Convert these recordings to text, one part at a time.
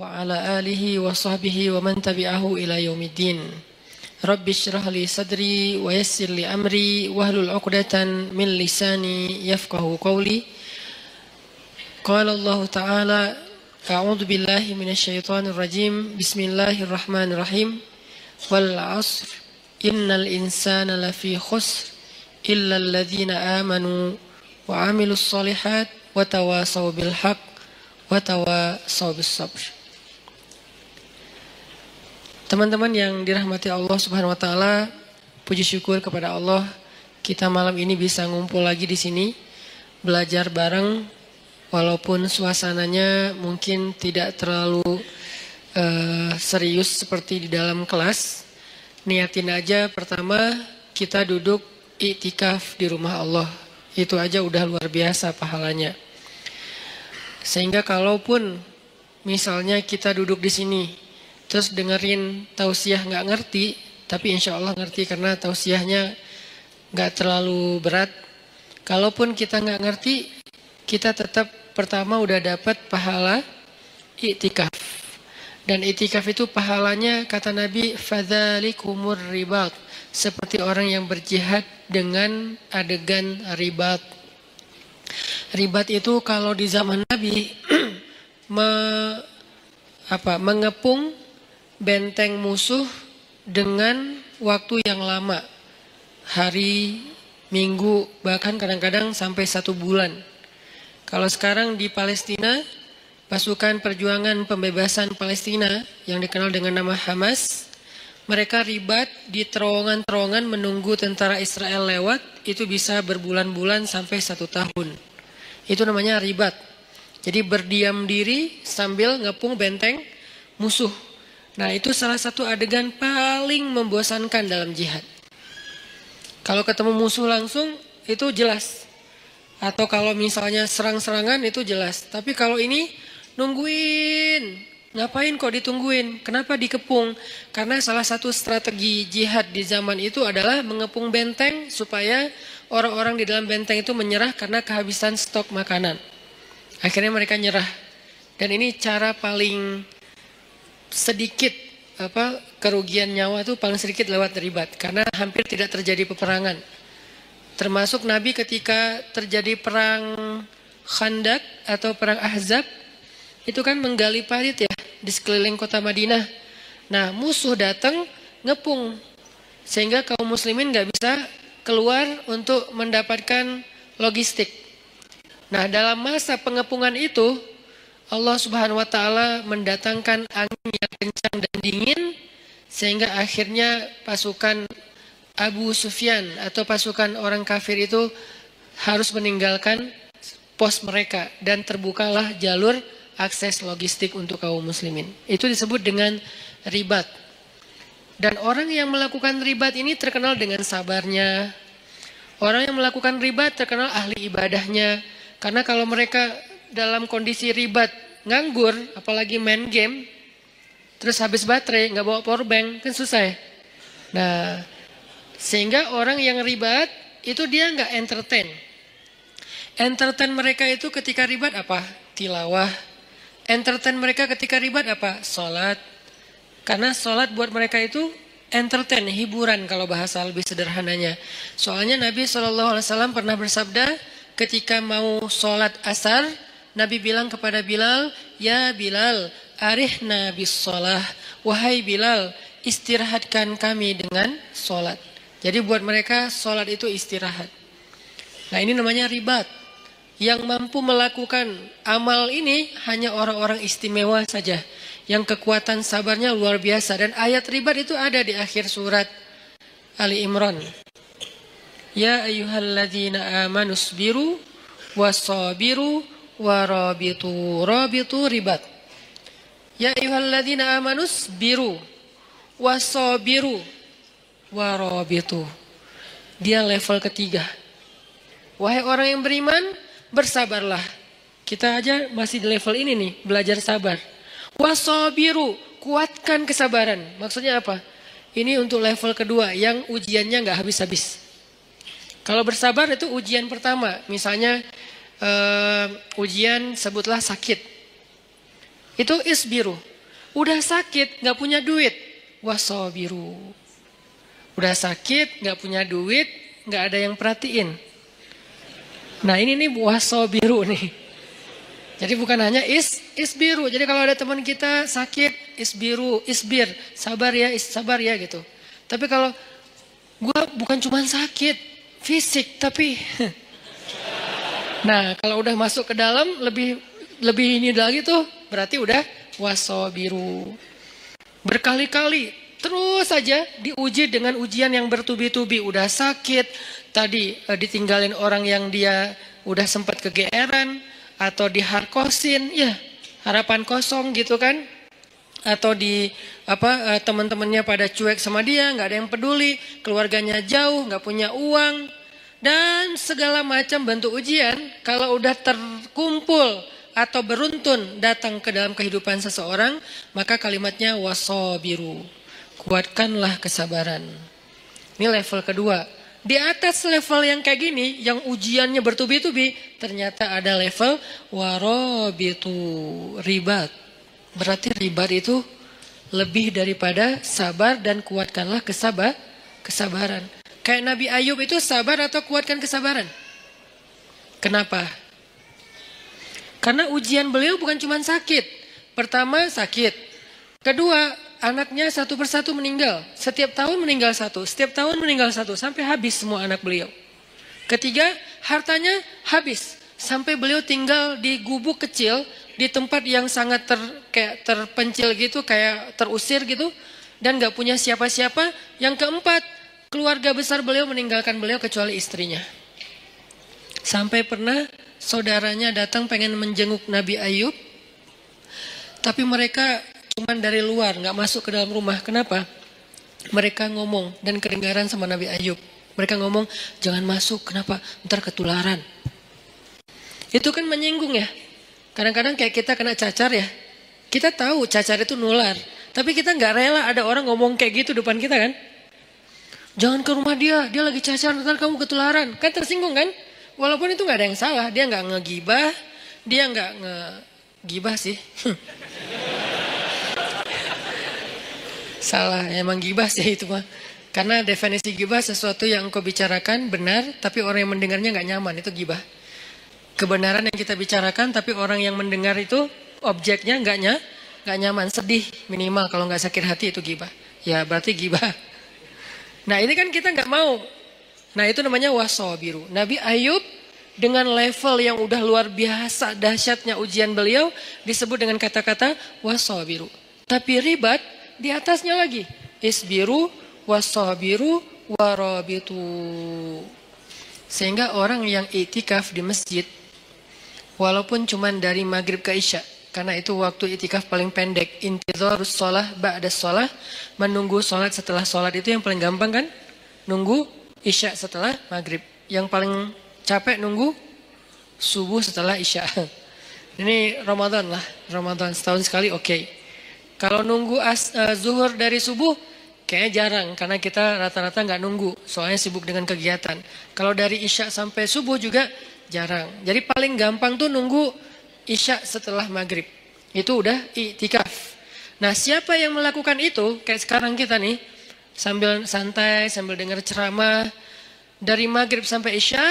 wa ala alihi wa sahbihi wa man tabi'ahu ila yaumiddin. Rabbi shrah li sadri wa yassir li amri wahlul 'uqdatan min lisani yafqahu qawli. Qala Allah Ta'ala, a'udzu billahi minasyaitonir rajim. Bismillahirrahmanirrahim. Wal 'ashr innal insana lafi khusr illa alladhina amanu wa 'amilus shalihat wa tawasaw bil haqq wa tawasaw bis sabr. Teman-teman yang dirahmati Allah Subhanahu wa taala, puji syukur kepada Allah kita malam ini bisa ngumpul lagi di sini belajar bareng walaupun suasananya mungkin tidak terlalu serius seperti di dalam kelas. Niatin aja pertama kita duduk iktikaf di rumah Allah. Itu aja udah luar biasa pahalanya. Sehingga kalaupun misalnya kita duduk di sini terus dengerin tausiah nggak ngerti, tapi insya Allah ngerti karena tausiahnya nggak terlalu berat. Kalaupun kita nggak ngerti, kita tetap pertama udah dapat pahala iktikaf. Dan iktikaf itu pahalanya kata Nabi, fadzalikumur ribat, seperti orang yang berjihad dengan adegan ribat. Ribat itu kalau di zaman Nabi mengepung benteng musuh dengan waktu yang lama, hari, minggu, bahkan kadang-kadang sampai 1 bulan. Kalau sekarang di Palestina, pasukan perjuangan pembebasan Palestina yang dikenal dengan nama Hamas, mereka ribat di terowongan-terowongan menunggu tentara Israel lewat, itu bisa berbulan-bulan sampai 1 tahun. Itu namanya ribat. Jadi berdiam diri sambil ngepung benteng musuh. Nah, itu salah satu adegan paling membosankan dalam jihad. Kalau ketemu musuh langsung itu jelas. Atau kalau misalnya serang-serangan itu jelas. Tapi kalau ini nungguin. Ngapain kok ditungguin? Kenapa dikepung? Karena salah satu strategi jihad di zaman itu adalah mengepung benteng supaya orang-orang di dalam benteng itu menyerah karena kehabisan stok makanan. Akhirnya mereka nyerah. Dan ini cara paling sedikit kerugian nyawa itu paling sedikit lewat ribat, karena hampir tidak terjadi peperangan. Termasuk Nabi ketika terjadi perang Khandak atau perang Ahzab, itu kan menggali parit ya di sekeliling kota Madinah. Nah, musuh datang ngepung sehingga kaum muslimin nggak bisa keluar untuk mendapatkan logistik. Nah, dalam masa pengepungan itu Allah Subhanahu wa taala mendatangkan angin yang kencang dan dingin sehingga akhirnya pasukan Abu Sufyan atau pasukan orang kafir itu harus meninggalkan pos mereka dan terbukalah jalur akses logistik untuk kaum muslimin. Itu disebut dengan ribat. Dan orang yang melakukan ribat ini terkenal dengan sabarnya. Orang yang melakukan ribat terkenal ahli ibadahnya. Karena kalau mereka dalam kondisi ribat, nganggur, apalagi main game, terus habis baterai, nggak bawa power bank, kan susah ya. Nah, sehingga orang yang ribat, itu dia nggak entertain. Entertain mereka itu ketika ribat apa? Tilawah. Entertain mereka ketika ribat apa? Sholat. Karena sholat buat mereka itu entertain, hiburan kalau bahasa lebih sederhananya. Soalnya Nabi SAW pernah bersabda, ketika mau sholat asar, Nabi bilang kepada Bilal, ya Bilal, arihna bis sholah. Wahai Bilal, istirahatkan kami dengan sholat. Jadi buat mereka sholat itu istirahat. Nah, ini namanya ribat. Yang mampu melakukan amal ini hanya orang-orang istimewa saja. Yang kekuatan sabarnya luar biasa. Dan ayat ribat itu ada di akhir surat Ali Imran. Ya ayyuhalladzina amanu sabiru wasabiru warabitu. Rabitu ribat. Ya ayyuhalladzina amanu sabiru wasabiru warabitu. Dia level ketiga. Wahai orang yang beriman, bersabarlah. Kita aja masih di level ini nih, belajar sabar. Wasabiru, kuatkan kesabaran. Maksudnya apa? Ini untuk level kedua yang ujiannya nggak habis-habis. Kalau bersabar itu ujian pertama. Misalnya ujian sebutlah sakit. Itu isbiru. Udah sakit, nggak punya duit, wasobiru. Udah sakit, nggak punya duit, nggak ada yang perhatiin. Nah ini nih wasobiru nih. Jadi bukan hanya isbiru. Jadi kalau ada teman kita sakit, isbir, sabar ya gitu. Tapi kalau gue bukan cuma sakit fisik, tapi nah kalau udah masuk ke dalam lebih ini lagi tuh, berarti udah wasobiru. Berkali-kali terus saja diuji dengan ujian yang bertubi-tubi. Udah sakit, tadi ditinggalin orang yang dia udah sempat kegeeran, atau diharkosin, ya harapan kosong gitu kan. Atau teman-temannya pada cuek sama dia, nggak ada yang peduli, keluarganya jauh, nggak punya uang, dan segala macam bentuk ujian. Kalau udah terkumpul atau beruntun datang ke dalam kehidupan seseorang, maka kalimatnya wasobiru, kuatkanlah kesabaran. Ini level kedua. Di atas level yang kayak gini, yang ujiannya bertubi-tubi, ternyata ada level warobitu, ribat. Berarti ribat itu lebih daripada sabar, dan kuatkanlah kesabaran. Kayak Nabi Ayub itu sabar atau kuatkan kesabaran? Kenapa? Karena ujian beliau bukan cuma sakit. Pertama sakit. Kedua, anaknya satu persatu meninggal. Setiap tahun meninggal satu. Setiap tahun meninggal satu. Sampai habis semua anak beliau. Ketiga, hartanya habis. Sampai beliau tinggal di gubuk kecil. Di tempat yang sangat kayak terpencil gitu. Kayak terusir gitu. Dan gak punya siapa-siapa. Yang keempat, keluarga besar beliau meninggalkan beliau kecuali istrinya. Sampai pernah saudaranya datang pengen menjenguk Nabi Ayub. Tapi mereka cuman dari luar, gak masuk ke dalam rumah. Kenapa? Mereka ngomong dan kedengaran sama Nabi Ayub. Mereka ngomong, jangan masuk, kenapa? Ntar ketularan. Itu kan menyinggung ya. Kadang-kadang kayak kita kena cacar ya. Kita tahu cacar itu nular. Tapi kita gak rela ada orang ngomong kayak gitu depan kita kan. Jangan ke rumah dia lagi cacar, ntar kamu ketularan. Kan tersinggung kan? Walaupun itu gak ada yang salah. Dia gak ngegibah, dia gak ngegibah sih. Salah, emang gibah sih itu mah. Karena definisi gibah sesuatu yang engkau bicarakan benar, tapi orang yang mendengarnya gak nyaman, itu gibah. Kebenaran yang kita bicarakan, tapi orang yang mendengar itu objeknya gak nyaman, sedih minimal. Kalau gak sakit hati itu gibah. Ya berarti gibah. Nah ini kan kita gak mau. Nah itu namanya wasobiru. Nabi Ayub dengan level yang udah luar biasa dahsyatnya ujian beliau disebut dengan kata-kata wasobiru. Tapi ribat di atasnya lagi. Isbiru, wasobiru, warobitu. Sehingga orang yang itikaf di masjid, walaupun cuman dari maghrib ke isya, karena itu waktu itikaf paling pendek. Intidharus sholah ba'das sholah, menunggu sholat setelah sholat itu yang paling gampang kan? Nunggu isya setelah maghrib. Yang paling capek nunggu subuh setelah isya. Ini Ramadan lah. Ramadan setahun sekali oke. Kalau nunggu zuhur dari subuh kayaknya jarang. Karena kita rata-rata gak nunggu. Soalnya sibuk dengan kegiatan. Kalau dari isya sampai subuh juga jarang. Jadi paling gampang tuh nunggu isya setelah maghrib. Itu udah i'tikaf. Nah siapa yang melakukan itu? Kayak sekarang kita nih. Sambil santai, sambil dengar ceramah. Dari maghrib sampai isya,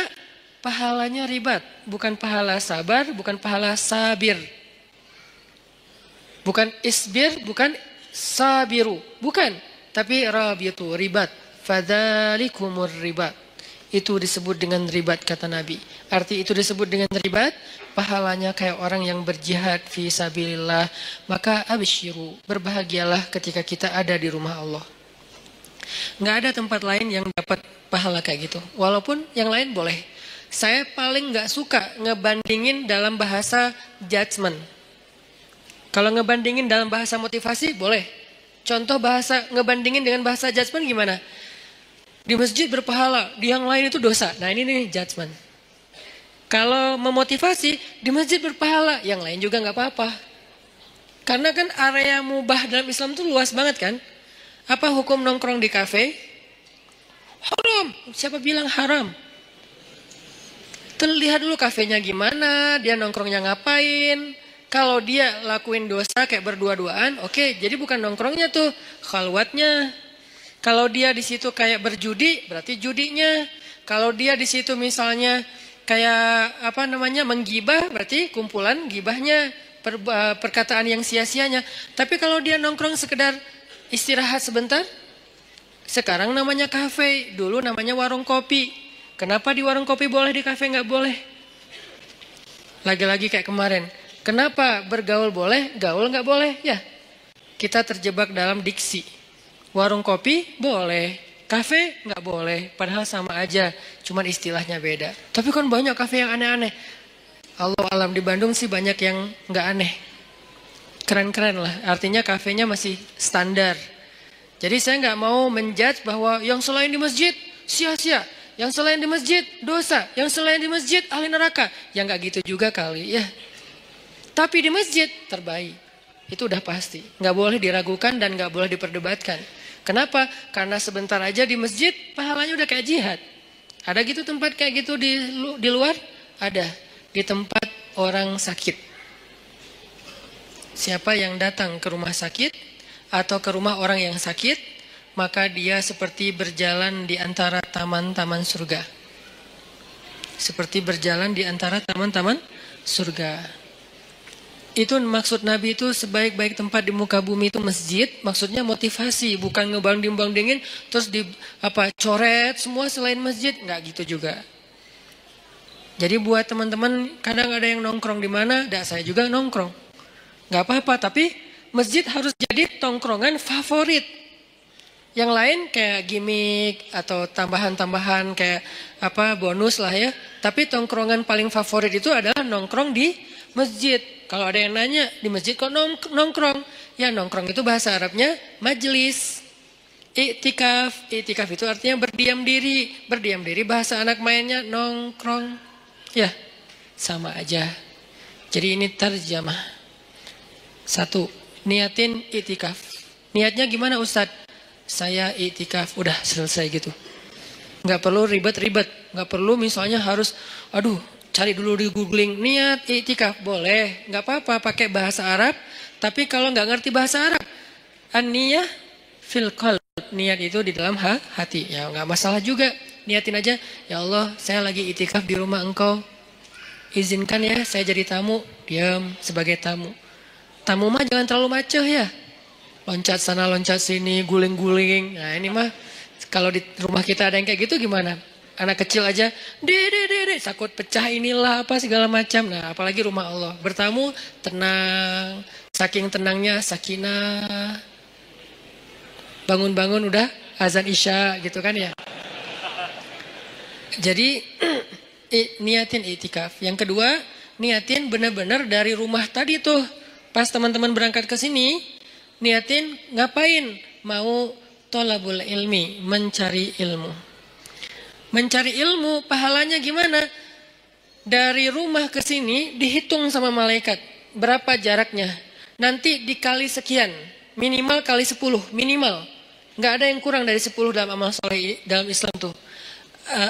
pahalanya ribat. Bukan pahala sabar, bukan pahala sabir. Bukan isbir, bukan sabiru. Bukan. Tapi rabitu, ribat. Fadzalikumur ribat. Itu disebut dengan ribat kata Nabi. Arti itu disebut dengan ribat, pahalanya kayak orang yang berjihad fi sabilillah. Maka absyiru, berbahagialah ketika kita ada di rumah Allah. Nggak ada tempat lain yang dapat pahala kayak gitu. Walaupun yang lain boleh. Saya paling nggak suka ngebandingin dalam bahasa judgment. Kalau ngebandingin dalam bahasa motivasi boleh. Contoh bahasa ngebandingin dengan bahasa judgment gimana? Di masjid berpahala, di yang lain itu dosa. Nah ini nih judgment. Kalau memotivasi, di masjid berpahala, yang lain juga nggak apa-apa. Karena kan area mubah dalam Islam itu luas banget kan. Apa hukum nongkrong di kafe? Haram. Siapa bilang haram? Lihat dulu kafenya gimana, dia nongkrongnya ngapain. Kalau dia lakuin dosa kayak berdua-duaan, oke, jadi bukan nongkrongnya tuh, khalwatnya. Kalau dia di situ kayak berjudi, berarti judinya. Kalau dia di situ misalnya kayak menggibah, berarti kumpulan gibahnya, perkataan yang sia-sianya. Tapi kalau dia nongkrong sekedar istirahat sebentar, sekarang namanya kafe, dulu namanya warung kopi. Kenapa di warung kopi boleh, di kafe nggak boleh? Lagi-lagi kayak kemarin. Kenapa bergaul boleh, gaul nggak boleh? Ya, kita terjebak dalam diksi. Warung kopi boleh, kafe nggak boleh. Padahal sama aja, cuman istilahnya beda. Tapi kan banyak kafe yang aneh-aneh. Allah alam, di Bandung sih banyak yang nggak aneh. Keren-keren lah, artinya kafenya masih standar. Jadi saya nggak mau menjudge bahwa yang selain di masjid sia-sia, yang selain di masjid dosa, yang selain di masjid ahli neraka. Ya nggak gitu juga kali ya. Tapi di masjid terbaik, itu udah pasti. Nggak boleh diragukan dan nggak boleh diperdebatkan. Kenapa? Karena sebentar aja di masjid pahalanya udah kayak jihad. Ada gitu tempat kayak gitu di luar? Ada. Di tempat orang sakit. Siapa yang datang ke rumah sakit atau ke rumah orang yang sakit, maka dia seperti berjalan di antara taman-taman surga. Seperti berjalan di antara taman-taman surga. Itu maksud Nabi itu sebaik-baik tempat di muka bumi itu masjid, maksudnya motivasi, bukan ngebanding-bandingin terus coret semua selain masjid, nggak gitu juga. Jadi buat teman-teman kadang ada yang nongkrong di mana, saya juga nongkrong. Nggak apa-apa, tapi masjid harus jadi tongkrongan favorit. Yang lain kayak gimmick atau tambahan-tambahan kayak bonus lah ya. Tapi tongkrongan paling favorit itu adalah nongkrong di masjid. Kalau ada yang nanya, di masjid kok nongkrong? Ya nongkrong itu bahasa Arabnya majelis. I'tikaf. I'tikaf itu artinya berdiam diri. Berdiam diri bahasa anak mainnya nongkrong. Ya, sama aja. Jadi ini terjemah. 1. Niatin i'tikaf. Niatnya gimana Ustadz? Saya i'tikaf. Udah selesai gitu. Nggak perlu ribet-ribet. Nggak perlu misalnya harus, cari dulu di googling, niat i'tikaf, boleh, nggak apa-apa pakai bahasa Arab, tapi kalau nggak ngerti bahasa Arab, an-niyah fil qalb, niat itu di dalam hati, ya nggak masalah juga, niatin aja, ya Allah saya lagi i'tikaf di rumah engkau, izinkan ya saya jadi tamu, diam sebagai tamu mah jangan terlalu maceh ya, loncat sana loncat sini, guling-guling, nah ini mah kalau di rumah kita ada yang kayak gitu gimana? Anak kecil aja, dede, takut pecah inilah apa segala macam. Nah, apalagi rumah Allah. Bertamu tenang, saking tenangnya sakinah. Bangun-bangun udah azan isya gitu kan ya. Jadi niatin i'tikaf. Yang kedua, niatin benar-benar dari rumah tadi tuh. Pas teman-teman berangkat ke sini, niatin ngapain? Mau tholabul ilmi, mencari ilmu. Mencari ilmu pahalanya gimana? Dari rumah ke sini dihitung sama malaikat berapa jaraknya. Nanti dikali sekian, minimal kali 10, minimal. Nggak ada yang kurang dari 10 dalam amal soleh dalam Islam tuh.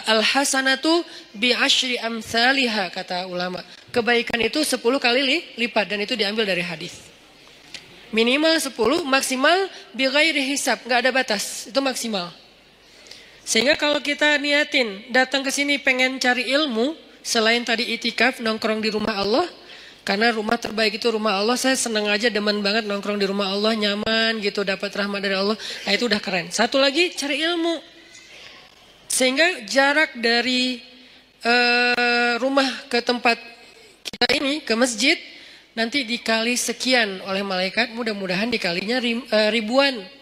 Al-hasanatu bi asyri amsalihha kata ulama. Kebaikan itu 10 kali lipat dan itu diambil dari hadis. Minimal 10, maksimal bi ghairi hisab, nggak ada batas, itu maksimal. Sehingga kalau kita niatin datang ke sini pengen cari ilmu, selain tadi i'tikaf nongkrong di rumah Allah, karena rumah terbaik itu rumah Allah, saya senang aja demen banget nongkrong di rumah Allah, nyaman gitu, dapat rahmat dari Allah, nah itu udah keren. Satu lagi cari ilmu, sehingga jarak dari rumah ke tempat kita ini ke masjid nanti dikali sekian oleh malaikat, mudah-mudahan dikalinya ribuan.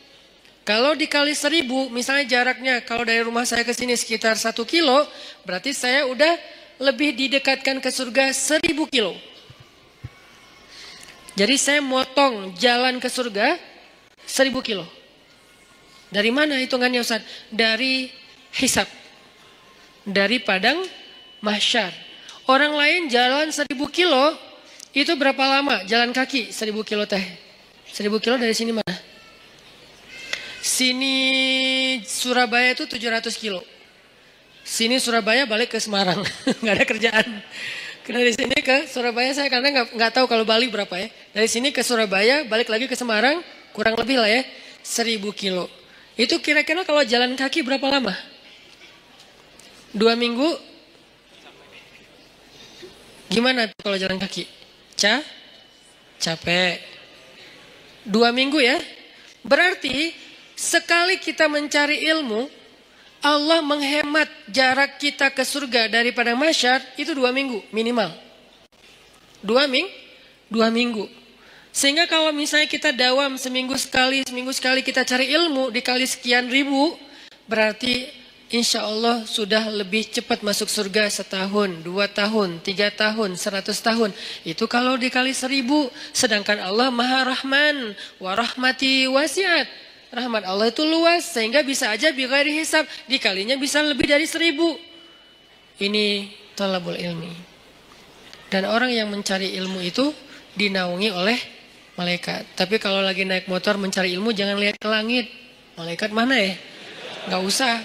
Kalau dikali 1000, misalnya jaraknya kalau dari rumah saya ke sini sekitar 1 kilo, berarti saya udah lebih didekatkan ke surga 1000 kilo. Jadi saya motong jalan ke surga 1000 kilo. Dari mana hitungannya Ustaz? Dari hisab. Dari padang mahsyar. Orang lain jalan 1000 kilo, itu berapa lama? Jalan kaki 1000 kilo teh. 1000 kilo dari sini mana? Sini Surabaya itu 700 kilo. Sini Surabaya balik ke Semarang, nggak ada kerjaan. Karena di sini ke Surabaya saya karena nggak tahu kalau Bali berapa ya. Dari sini ke Surabaya balik lagi ke Semarang kurang lebih lah ya 1000 kilo. Itu kira-kira kalau jalan kaki berapa lama? 2 minggu? Gimana tuh kalau jalan kaki? Capek. 2 minggu ya. Berarti sekali kita mencari ilmu, Allah menghemat jarak kita ke surga daripada mahsyar itu 2 minggu minimal. 2 minggu. Sehingga kalau misalnya kita dawam seminggu sekali kita cari ilmu dikali sekian ribu, berarti insya Allah sudah lebih cepat masuk surga 1 tahun, 2 tahun, 3 tahun, 100 tahun. Itu kalau dikali 1000, sedangkan Allah Maha Rahman, wa rahmati wasiat. Rahmat Allah itu luas sehingga bisa aja bighairi hisab, dikalinya bisa lebih dari 1000. Ini thalabul ilmi. Dan orang yang mencari ilmu itu dinaungi oleh malaikat. Tapi kalau lagi naik motor mencari ilmu jangan lihat ke langit. Malaikat mana ya? Gak usah.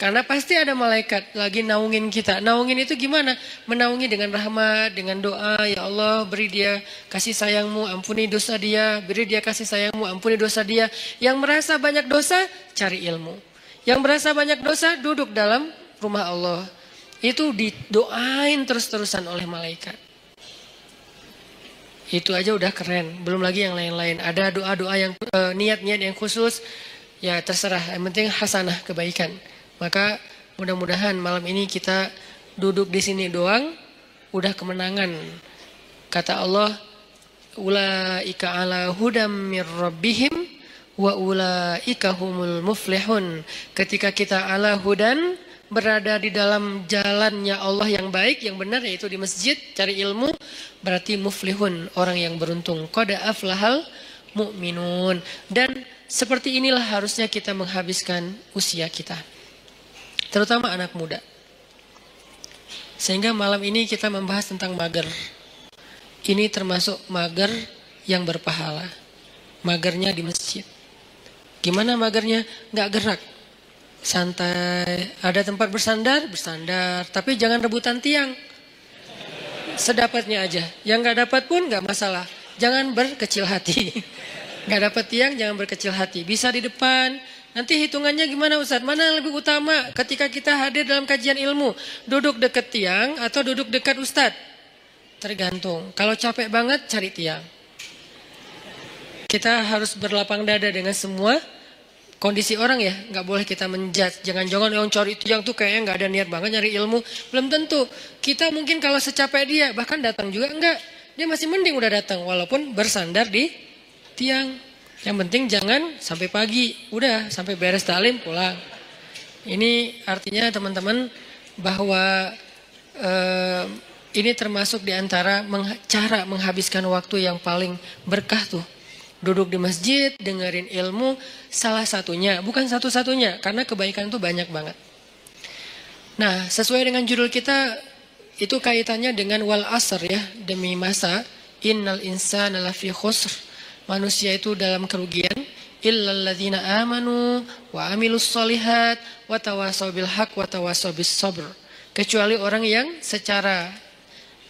Karena pasti ada malaikat lagi naungin kita. Naungin itu gimana? Menaungi dengan rahmat, dengan doa. Ya Allah beri dia kasih sayangmu, ampuni dosa dia. Beri dia kasih sayangmu, ampuni dosa dia. Yang merasa banyak dosa, cari ilmu. Yang merasa banyak dosa, duduk dalam rumah Allah. Itu didoain terus-terusan oleh malaikat. Itu aja udah keren. Belum lagi yang lain-lain. Ada doa-doa yang niat-niat yang khusus. Ya terserah, yang penting hasanah, kebaikan. Maka mudah-mudahan malam ini kita duduk di sini doang udah kemenangan. Kata Allah, ulaika ala hudam mir rabbihim wa ulaika humul muflihun. Ketika kita ala hudan, berada di dalam jalannya Allah yang baik, yang benar, yaitu di masjid cari ilmu, berarti muflihun, orang yang beruntung. Qad aflahal mu'minun. Dan seperti inilah harusnya kita menghabiskan usia kita, terutama anak muda. Sehingga malam ini kita membahas tentang mager. Ini termasuk mager yang berpahala. Magernya di masjid. Gimana magernya? Nggak gerak. Santai. Ada tempat bersandar, bersandar. Tapi jangan rebutan tiang. Sedapatnya aja. Yang nggak dapat pun nggak masalah. Jangan berkecil hati. Nggak dapat tiang, jangan berkecil hati. Bisa di depan. Nanti hitungannya gimana Ustaz? Mana yang lebih utama ketika kita hadir dalam kajian ilmu? Duduk dekat tiang atau duduk dekat Ustaz? Tergantung. Kalau capek banget cari tiang. Kita harus berlapang dada dengan semua kondisi orang ya. Nggak boleh kita menjudge. Jangan-jangan yang cari tiang tuh kayaknya nggak ada niat banget nyari ilmu. Belum tentu. Kita mungkin kalau secapek dia bahkan datang juga enggak. Dia masih mending udah datang walaupun bersandar di tiang. Yang penting jangan sampai pagi, udah sampai beres taklim pulang. Ini artinya teman-teman bahwa ini termasuk diantara cara menghabiskan waktu yang paling berkah tuh. Duduk di masjid, dengerin ilmu, salah satunya, bukan satu-satunya, karena kebaikan tuh banyak banget. Nah, sesuai dengan judul kita, itu kaitannya dengan wal asr ya, demi masa, innal insana lafi khusr. Manusia itu dalam kerugian, illal ladzina amanu wa amilus solihat wa tawasaw bil haq wa tawasaw bis sabr. Kecuali orang yang secara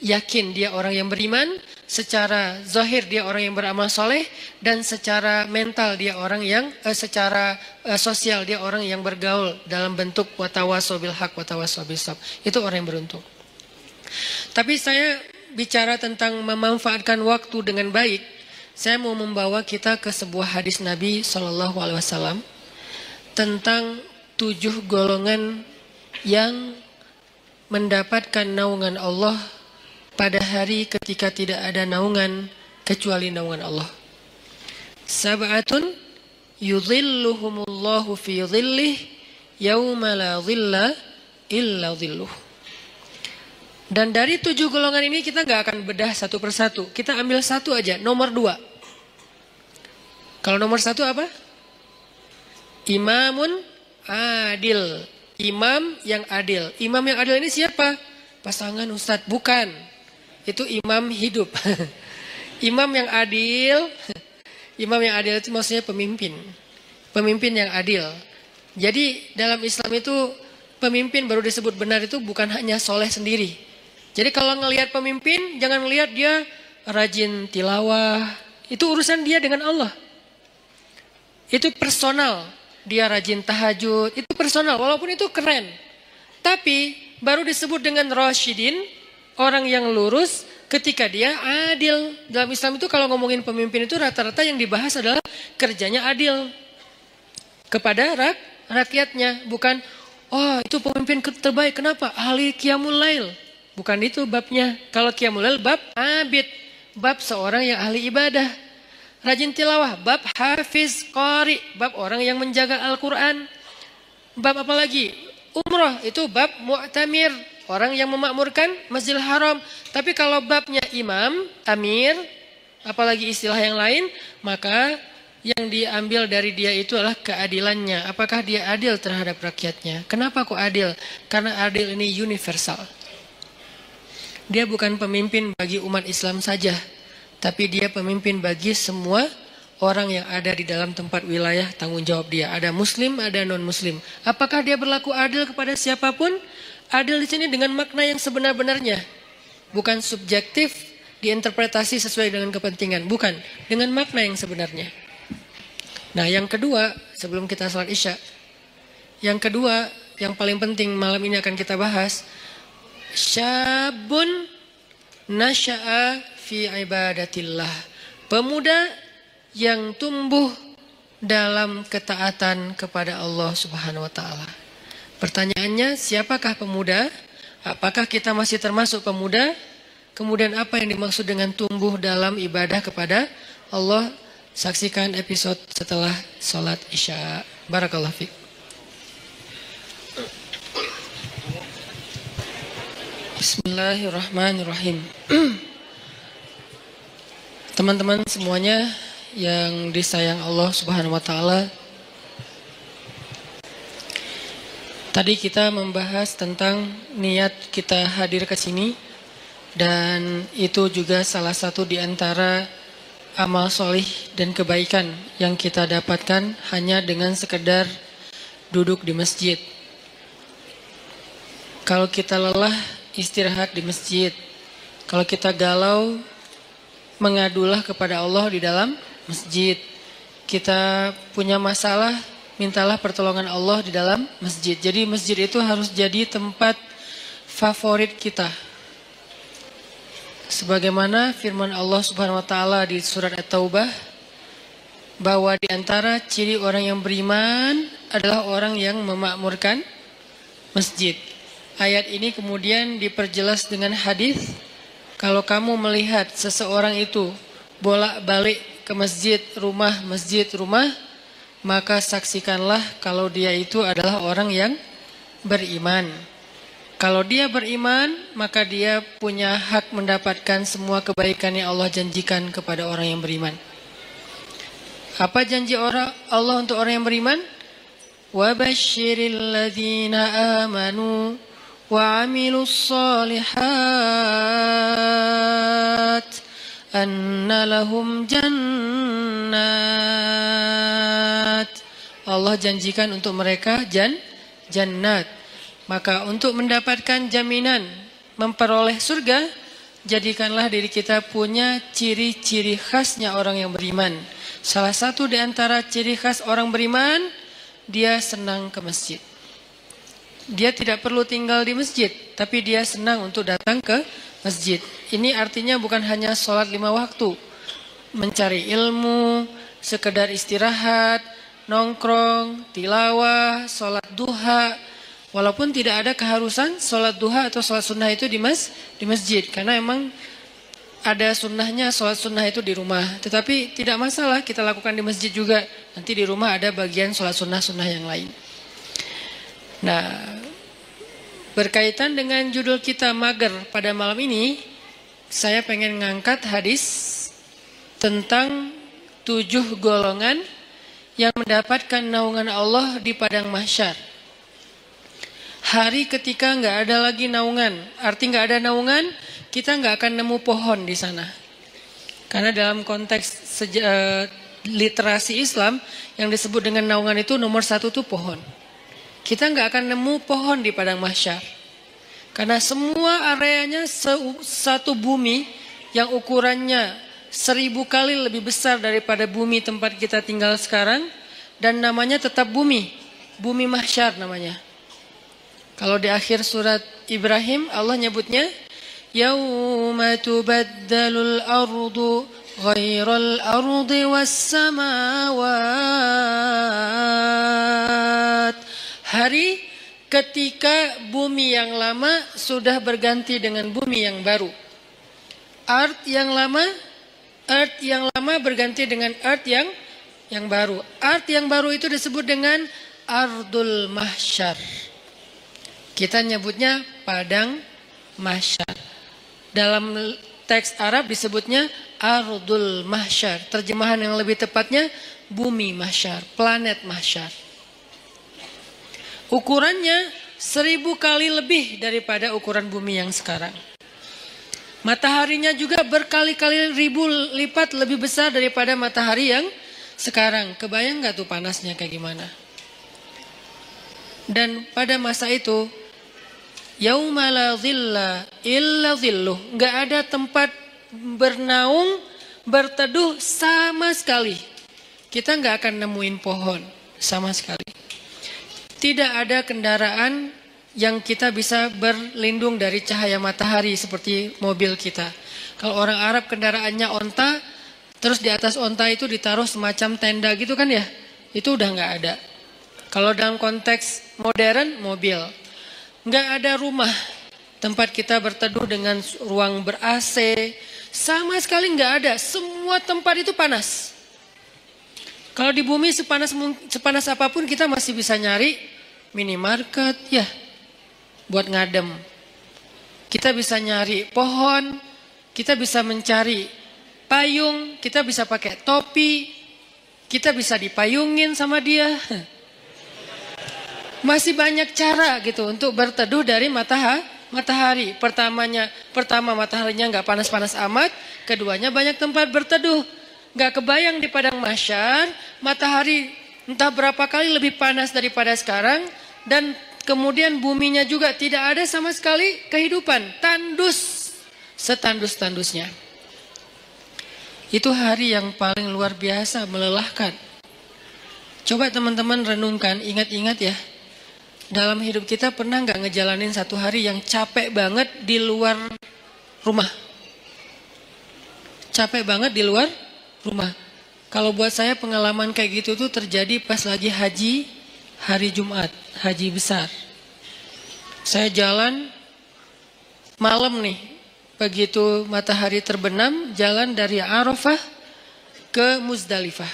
yakin dia orang yang beriman, secara zahir dia orang yang beramal soleh, dan secara mental dia orang yang secara sosial dia orang yang bergaul dalam bentuk wa tawasaw bil haq wa tawasaw bis sabr. Itu orang yang beruntung. Tapi saya bicara tentang memanfaatkan waktu dengan baik. Saya mau membawa kita ke sebuah hadis Nabi SAW tentang 7 golongan yang mendapatkan naungan Allah pada hari ketika tidak ada naungan kecuali naungan Allah. Sab'atun yudhilluhumullahu fi dhillih yawma la dhilla illa dhilluh. Dan dari 7 golongan ini kita nggak akan bedah satu persatu. Kita ambil satu aja, nomor 2. Kalau nomor 1 apa? Imamun adil. Imam yang adil. Imam yang adil ini siapa? Pasangan Ustadz? Bukan. Itu imam hidup. Imam yang adil. Imam yang adil itu maksudnya pemimpin. Pemimpin yang adil. Jadi dalam Islam itu pemimpin baru disebut benar itu bukan hanya soleh sendiri. Jadi kalau ngelihat pemimpin, jangan ngelihat dia rajin tilawah. Itu urusan dia dengan Allah. Itu personal. Dia rajin tahajud. Itu personal, walaupun itu keren. Tapi baru disebut dengan rasyidin, orang yang lurus ketika dia adil. Dalam Islam itu kalau ngomongin pemimpin itu rata-rata yang dibahas adalah kerjanya adil kepada rakyatnya. Bukan, oh itu pemimpin terbaik, kenapa? Ahli qiyamul lail. Bukan itu babnya. Kalau qiyamul lail bab abid, bab seorang yang ahli ibadah. Rajin tilawah, bab hafiz qari, bab orang yang menjaga Al-Quran. Bab apa lagi? Umrah, itu bab mu'tamir, orang yang memakmurkan Masjidil Haram. Tapi kalau babnya imam, amir, apalagi istilah yang lain, maka yang diambil dari dia itu adalah keadilannya. Apakah dia adil terhadap rakyatnya? Kenapa kok adil? Karena adil ini universal. Dia bukan pemimpin bagi umat Islam saja, tapi dia pemimpin bagi semua orang yang ada di dalam tempat wilayah tanggung jawab dia. Ada muslim, ada non-muslim. Apakah dia berlaku adil kepada siapapun? Adil di sini dengan makna yang sebenar-benarnya. Bukan subjektif, diinterpretasi sesuai dengan kepentingan. Bukan, dengan makna yang sebenarnya. Nah yang kedua, sebelum kita salat isya. Yang kedua, yang paling penting malam ini akan kita bahas. Syabun nasya'a fi ibadatillah. Pemuda yang tumbuh dalam ketaatan kepada Allah Subhanahu wa taala. Pertanyaannya, siapakah pemuda? Apakah kita masih termasuk pemuda? Kemudian apa yang dimaksud dengan tumbuh dalam ibadah kepada Allah? Saksikan episode setelah sholat isya. Barakallahu fiik. Bismillahirrahmanirrahim. Teman-teman semuanya yang disayang Allah Subhanahu wa taala. Tadi kita membahas tentang niat kita hadir ke sini, dan itu juga salah satu di antara amal solih dan kebaikan yang kita dapatkan hanya dengan sekedar duduk di masjid. Kalau kita lelah, istirahat di masjid. Kalau kita galau, mengadulah kepada Allah di dalam masjid. Kita punya masalah, mintalah pertolongan Allah di dalam masjid. Jadi masjid itu harus jadi tempat favorit kita. Sebagaimana firman Allah Subhanahu wa taala di surat At-Taubah, bahwa di antara ciri orang yang beriman adalah orang yang memakmurkan masjid. Ayat ini kemudian diperjelas dengan hadis, kalau kamu melihat seseorang itu bolak-balik ke masjid rumah, maka saksikanlah kalau dia itu adalah orang yang beriman. Kalau dia beriman, maka dia punya hak mendapatkan semua kebaikan yang Allah janjikan kepada orang yang beriman. Apa janji Allah untuk orang yang beriman? Wa basyiril ladzina amanu wa 'amilus shalihat anna lahum jannat. Allah janjikan untuk mereka jannat. Maka untuk mendapatkan jaminan memperoleh surga, jadikanlah diri kita punya ciri-ciri khasnya orang yang beriman. Salah satu di antara ciri khas orang beriman, dia senang ke masjid. Dia tidak perlu tinggal di masjid, tapi dia senang untuk datang ke masjid. Ini artinya bukan hanya sholat 5 waktu, mencari ilmu, sekedar istirahat, nongkrong, tilawah, sholat duha. Walaupun tidak ada keharusan sholat duha atau sholat sunnah itu di masjid, karena emang ada sunnahnya sholat sunnah itu di rumah. Tetapi tidak masalah kita lakukan di masjid juga. Nanti di rumah ada bagian sholat sunnah yang lain. Nah, berkaitan dengan judul kita mager pada malam ini, saya pengen ngangkat hadis tentang 7 golongan yang mendapatkan naungan Allah di padang mahsyar. Hari ketika nggak ada lagi naungan, arti nggak ada naungan, kita nggak akan nemu pohon di sana. Karena dalam konteks literasi Islam, yang disebut dengan naungan itu nomor 1 tuh pohon. kita nggak akan nemu pohon di padang mahsyar. Karena semua areanya satu bumi yang ukurannya 1000 kali lebih besar daripada bumi tempat kita tinggal sekarang. Dan namanya tetap bumi. Bumi mahsyar namanya. Kalau di akhir surat Ibrahim Allah nyebutnya Yauma tubaddalul ardu ghairal ardi wassamawat. Hari ketika bumi yang lama sudah berganti dengan bumi yang baru. Earth yang lama berganti dengan earth yang baru. Earth yang baru itu disebut dengan Ardul Mahsyar. Kita nyebutnya padang mahsyar. Dalam teks Arab disebutnya Ardul Mahsyar. Terjemahan yang lebih tepatnya bumi mahsyar, planet mahsyar. Ukurannya 1000 kali lebih daripada ukuran bumi yang sekarang. Mataharinya juga berkali-kali ribu lipat lebih besar daripada matahari yang sekarang. Kebayang gak tuh panasnya kayak gimana? Dan pada masa itu yauma la dhilla illa dhilluh, gak ada tempat bernaung, berteduh sama sekali. Kita gak akan nemuin pohon sama sekali. Tidak ada kendaraan yang kita bisa berlindung dari cahaya matahari seperti mobil kita. Kalau orang Arab kendaraannya onta, terus di atas onta itu ditaruh semacam tenda gitu kan ya, itu udah gak ada. Kalau dalam konteks modern, mobil. Nggak ada rumah tempat kita berteduh dengan ruang ber-AC. Sama sekali nggak ada. Semua tempat itu panas. Kalau di bumi sepanas apapun kita masih bisa nyari minimarket ya buat ngadem. Kita bisa nyari pohon. Kita bisa mencari payung. Kita bisa pakai topi. Kita bisa dipayungin sama dia. Masih banyak cara gitu untuk berteduh dari matahari. Pertama mataharinya nggak panas-panas amat. Keduanya banyak tempat berteduh. Nggak kebayang di padang mahsyar matahari entah berapa kali lebih panas daripada sekarang. Dan kemudian buminya juga tidak ada sama sekali kehidupan. Tandus, setandus-tandusnya. Itu hari yang paling luar biasa, melelahkan. Coba teman-teman renungkan, ingat-ingat ya. Dalam hidup kita pernah nggak ngejalanin satu hari yang capek banget di luar rumah? Capek banget di luar rumah. Kalau buat saya pengalaman kayak gitu tuh terjadi pas lagi haji hari Jumat, haji besar. Saya jalan malam nih, begitu matahari terbenam, jalan dari Arafah ke Muzdalifah.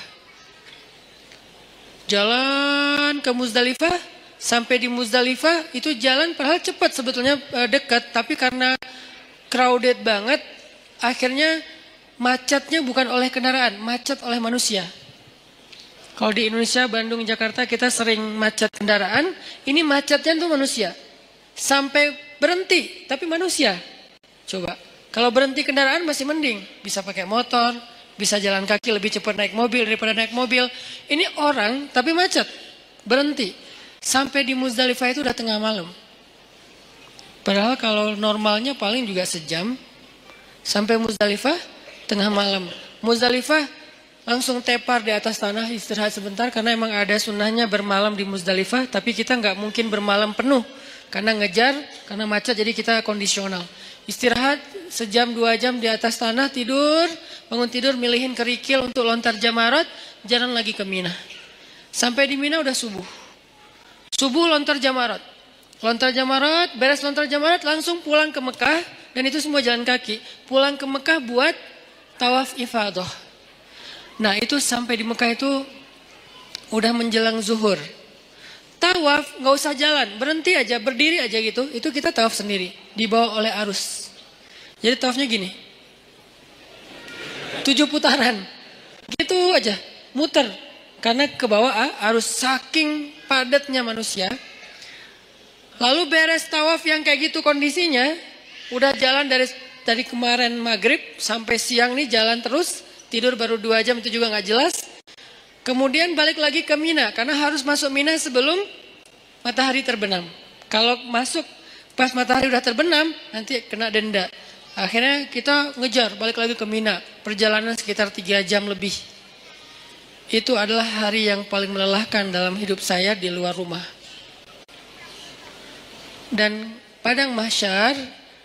Jalan ke Muzdalifah. Sampai di Muzdalifah itu jalan padahal cepat sebetulnya dekat. Tapi karena crowded banget akhirnya macetnya bukan oleh kendaraan, macet oleh manusia. Kalau di Indonesia, Bandung, Jakarta kita sering macet kendaraan. Ini macetnya tuh manusia. Sampai berhenti tapi manusia. Coba kalau berhenti kendaraan masih mending, bisa pakai motor, bisa jalan kaki lebih cepat naik mobil daripada naik mobil. Ini orang tapi macet, berhenti. Sampai di Muzdalifah itu udah tengah malam. Padahal kalau normalnya paling juga sejam. Sampai Muzdalifah tengah malam. Muzdalifah langsung tepar di atas tanah, istirahat sebentar. Karena emang ada sunnahnya bermalam di Muzdalifah. Tapi kita nggak mungkin bermalam penuh. Karena ngejar, karena macet jadi kita kondisional. Istirahat sejam 2 jam di atas tanah, tidur. Bangun tidur, milihin kerikil untuk lontar jamarat. Jalan lagi ke Mina. Sampai di Mina udah subuh. Subuh lontar jamarat. Lontar jamarat, beres lontar jamarat langsung pulang ke Mekah. Dan itu semua jalan kaki. Pulang ke Mekah buat tawaf ifadah. Nah itu sampai di Mekah itu udah menjelang zuhur. Tawaf gak usah jalan, berhenti aja, berdiri aja gitu. Itu kita tawaf sendiri, dibawa oleh arus. Jadi tawafnya gini. 7 putaran. Gitu aja, muter. Karena ke bawah arus saking padatnya manusia. Lalu beres tawaf yang kayak gitu kondisinya, udah jalan dari kemarin maghrib sampai siang nih jalan terus, tidur baru 2 jam itu juga nggak jelas. Kemudian balik lagi ke Mina karena harus masuk Mina sebelum matahari terbenam. Kalau masuk pas matahari udah terbenam, nanti kena denda. Akhirnya kita ngejar balik lagi ke Mina. Perjalanan sekitar 3 jam lebih. Itu adalah hari yang paling melelahkan dalam hidup saya di luar rumah. Dan padang mahsyar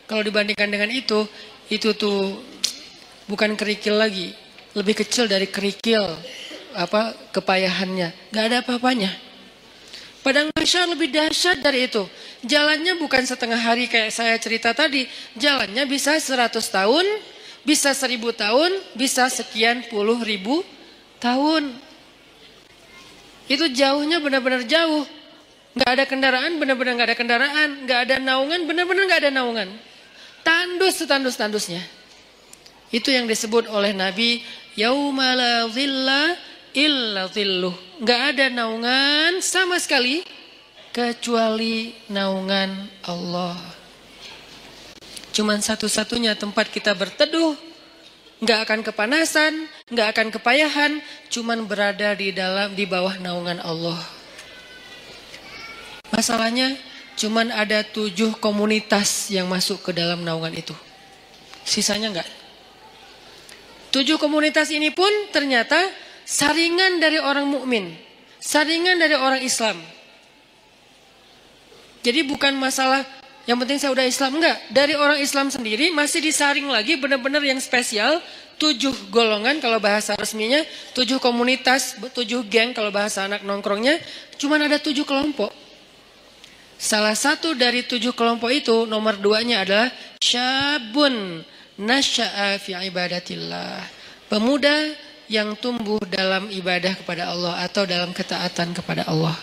kalau dibandingkan dengan itu tuh bukan kerikil lagi, lebih kecil dari kerikil kepayahannya. Gak ada apa-apanya. Padang mahsyar lebih dahsyat dari itu. Jalannya bukan setengah hari kayak saya cerita tadi. Jalannya bisa 100 tahun, bisa 1000 tahun, bisa sekian puluh ribu tahun. Itu jauhnya benar-benar jauh. Gak ada kendaraan, benar-benar gak ada kendaraan. Gak ada naungan, benar-benar gak ada naungan. Tandus setandus-tandusnya. Itu yang disebut oleh Nabi, yauma la dhilla illa dhilluh. Gak ada naungan sama sekali kecuali naungan Allah. Cuman satu-satunya tempat kita berteduh, gak akan kepanasan, gak akan kepayahan, cuman berada di bawah naungan Allah. Masalahnya cuman ada 7 komunitas yang masuk ke dalam naungan itu. Sisanya enggak. 7 komunitas ini pun ternyata saringan dari orang mukmin, saringan dari orang Islam. Jadi bukan masalah yang penting saya udah Islam, enggak. Dari orang Islam sendiri masih disaring lagi benar-benar yang spesial. 7 golongan kalau bahasa resminya, 7 komunitas, 7 geng kalau bahasa anak nongkrongnya. Cuman ada 7 kelompok. Salah satu dari 7 kelompok itu, nomor 2-nya adalah syabun nasya'a fi ibadatillah. Pemuda yang tumbuh dalam ibadah kepada Allah atau dalam ketaatan kepada Allah.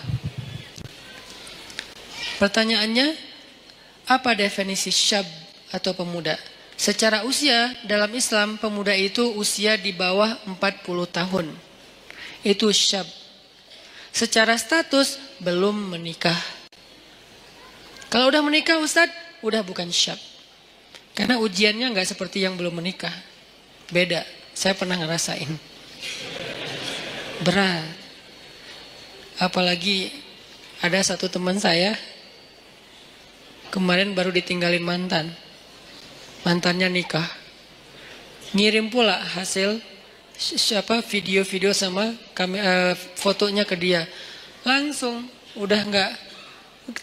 Pertanyaannya, apa definisi syab atau pemuda? Secara usia dalam Islam, pemuda itu usia di bawah 40 tahun. Itu syab. Secara status belum menikah. Kalau udah menikah Ustadz, udah bukan syab. Karena ujiannya nggak seperti yang belum menikah. Beda, saya pernah ngerasain. Berat. Apalagi ada satu teman saya, kemarin baru ditinggalin mantan. Mantannya nikah. Ngirim pula hasil video-video sama fotonya ke dia. Langsung udah nggak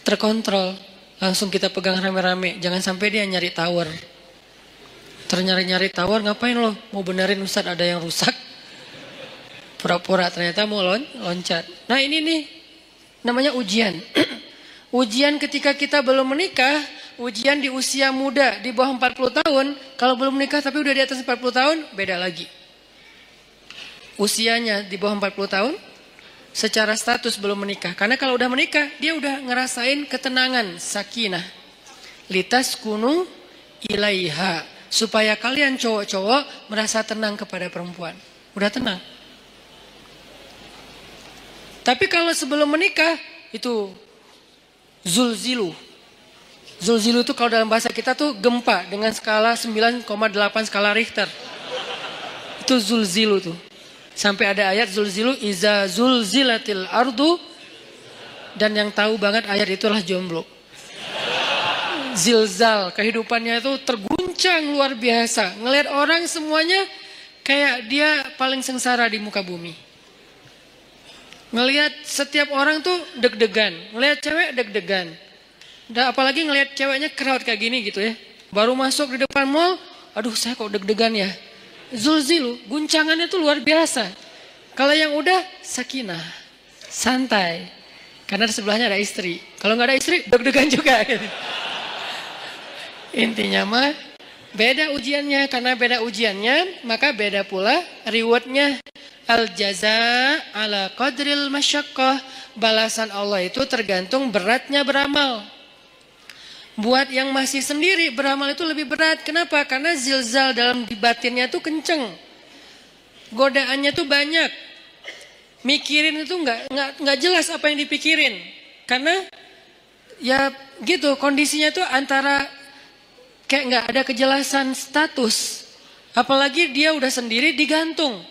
terkontrol. Langsung kita pegang rame-rame. Jangan sampai dia nyari tower. Ternyari-nyari tower, ngapain lo? Mau benerin Ustadz ada yang rusak. Pura-pura ternyata mau loncat. Nah ini nih namanya ujian. Ujian ketika kita belum menikah. Ujian di usia muda di bawah 40 tahun. Kalau belum menikah tapi udah di atas 40 tahun, beda lagi. Usianya di bawah 40 tahun, secara status belum menikah. Karena kalau udah menikah, dia udah ngerasain ketenangan, sakinah. Litas kunu ilaiha. Supaya kalian cowok-cowok merasa tenang kepada perempuan. Udah tenang. Tapi kalau sebelum menikah, itu zulzilu. Zulzilu itu kalau dalam bahasa kita tuh gempa dengan skala 9,8 skala Richter. Itu zulzilu tuh. Sampai ada ayat zulzilu iza zulzilatil ardu. Dan yang tahu banget ayat itulah jomblo. Zilzal, kehidupannya itu terguncang luar biasa. Ngelihat orang semuanya kayak dia paling sengsara di muka bumi. Ngelihat setiap orang tuh deg-degan. Ngelihat cewek deg-degan. Dan apalagi ngelihat ceweknya crowd kayak gini gitu ya. Baru masuk di depan mall, aduh saya kok deg-degan ya. Zulzilu, guncangannya tuh luar biasa. Kalau yang udah sakinah, santai. Karena di sebelahnya ada istri. Kalau nggak ada istri, deg-degan juga. Intinya mah beda ujiannya. Karena beda ujiannya, maka beda pula rewardnya. Al-jaza ala qadril masyaqqah. Balasan Allah itu tergantung beratnya beramal. Buat yang masih sendiri beramal itu lebih berat. Kenapa? Karena zilzal dalam batinnya itu kenceng. Godaannya tuh banyak. Mikirin itu nggak jelas apa yang dipikirin. Karena ya gitu kondisinya tuh antara kayak nggak ada kejelasan status. Apalagi dia udah sendiri digantung.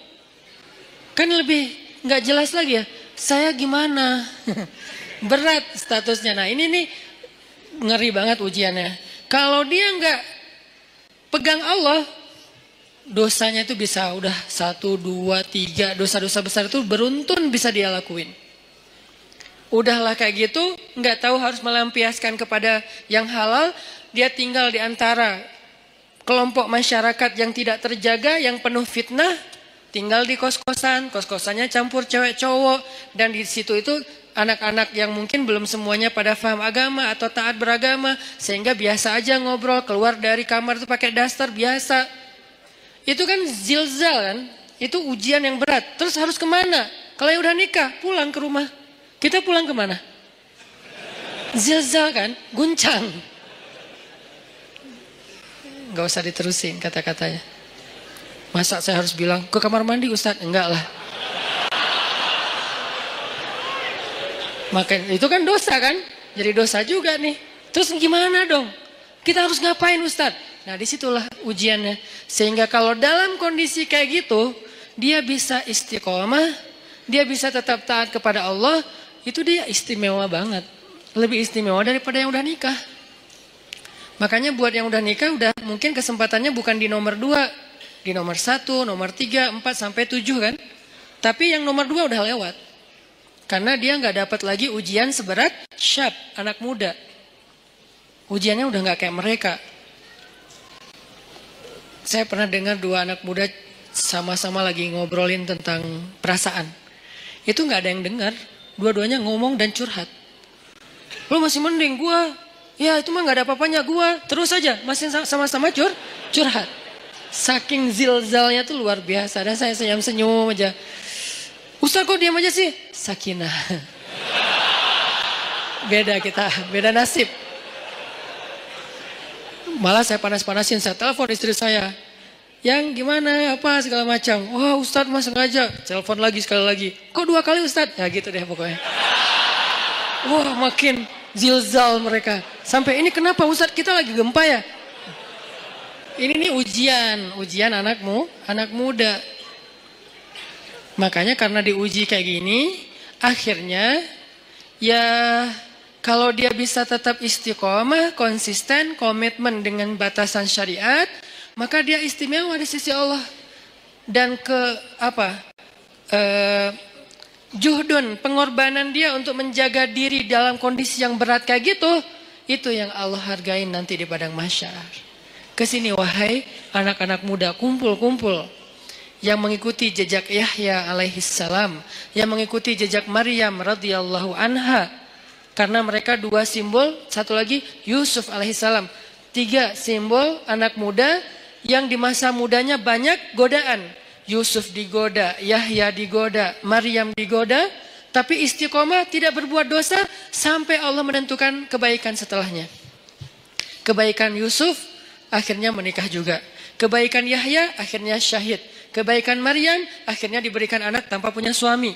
Kan lebih nggak jelas lagi ya. Saya gimana? berat statusnya. Nah ini nih ngeri banget ujiannya. Kalau dia nggak pegang Allah, dosanya itu bisa udah 1, 2, 3 dosa-dosa besar itu beruntun bisa dia lakuin. Udahlah kayak gitu, nggak tahu harus melampiaskan kepada yang halal, dia tinggal di antara kelompok masyarakat yang tidak terjaga, yang penuh fitnah, tinggal di kos-kosan, kos-kosannya campur cewek cowok, dan di situ itu anak-anak yang mungkin belum semuanya pada paham agama atau taat beragama, sehingga biasa aja ngobrol, keluar dari kamar itu pakai daster biasa. Itu kan zilzal kan, itu ujian yang berat. Terus harus kemana? Kalau yang udah nikah, pulang ke rumah. Kita pulang kemana? Zilzal kan, guncang. Gak usah diterusin kata-katanya. Masa saya harus bilang ke kamar mandi Ustadz? Enggak lah. Maka itu kan dosa kan? Jadi dosa juga nih. Terus gimana dong? Kita harus ngapain Ustadz? Nah disitulah ujiannya. Sehingga kalau dalam kondisi kayak gitu, dia bisa istiqomah, dia bisa tetap taat kepada Allah, itu dia istimewa banget. Lebih istimewa daripada yang udah nikah. Makanya buat yang udah nikah, udah mungkin kesempatannya bukan di nomor 2, di nomor 1, nomor 3, 4, sampai 7 kan. Tapi yang nomor 2 udah lewat. Karena dia nggak dapat lagi ujian seberat syab, anak muda. Ujiannya udah nggak kayak mereka. Saya pernah dengar 2 anak muda sama-sama lagi ngobrolin tentang perasaan. Itu nggak ada yang dengar. Dua-duanya ngomong dan curhat. Lo masih mending gua. Ya itu mah nggak ada apa-apanya gua. Terus aja masih sama-sama curhat. Saking zilzalnya tuh luar biasa. Dan saya senyum-senyum aja. Ustaz kok diam aja sih? Sakinah. Beda kita, beda nasib. Malah saya panas-panasin, saya telepon istri saya. Yang gimana, apa segala macam. Wah Ustadz mas sengaja. Telepon lagi sekali lagi. Kok 2 kali Ustadz? Ya gitu deh pokoknya. Wah makin zilzal mereka. Sampai ini kenapa Ustadz kita lagi gempa ya? Ini nih ujian anak muda. Makanya karena diuji kayak gini, akhirnya ya kalau dia bisa tetap istiqomah, konsisten, komitmen dengan batasan syariat, maka dia istimewa di sisi Allah. Dan juhdun, pengorbanan dia untuk menjaga diri dalam kondisi yang berat kayak gitu, itu yang Allah hargain nanti di padang mahsyar. Kesini wahai anak-anak muda, kumpul-kumpul. Yang mengikuti jejak Yahya alaihissalam, yang mengikuti jejak Maryam radhiyallahu anha. Karena mereka 2 simbol, satu lagi Yusuf alaihissalam. 3 simbol anak muda yang di masa mudanya banyak godaan. Yusuf digoda, Yahya digoda, Maryam digoda. Tapi istiqomah tidak berbuat dosa sampai Allah menentukan kebaikan setelahnya. Kebaikan Yusuf akhirnya menikah juga. Kebaikan Yahya akhirnya syahid. Kebaikan Maryam akhirnya diberikan anak tanpa punya suami.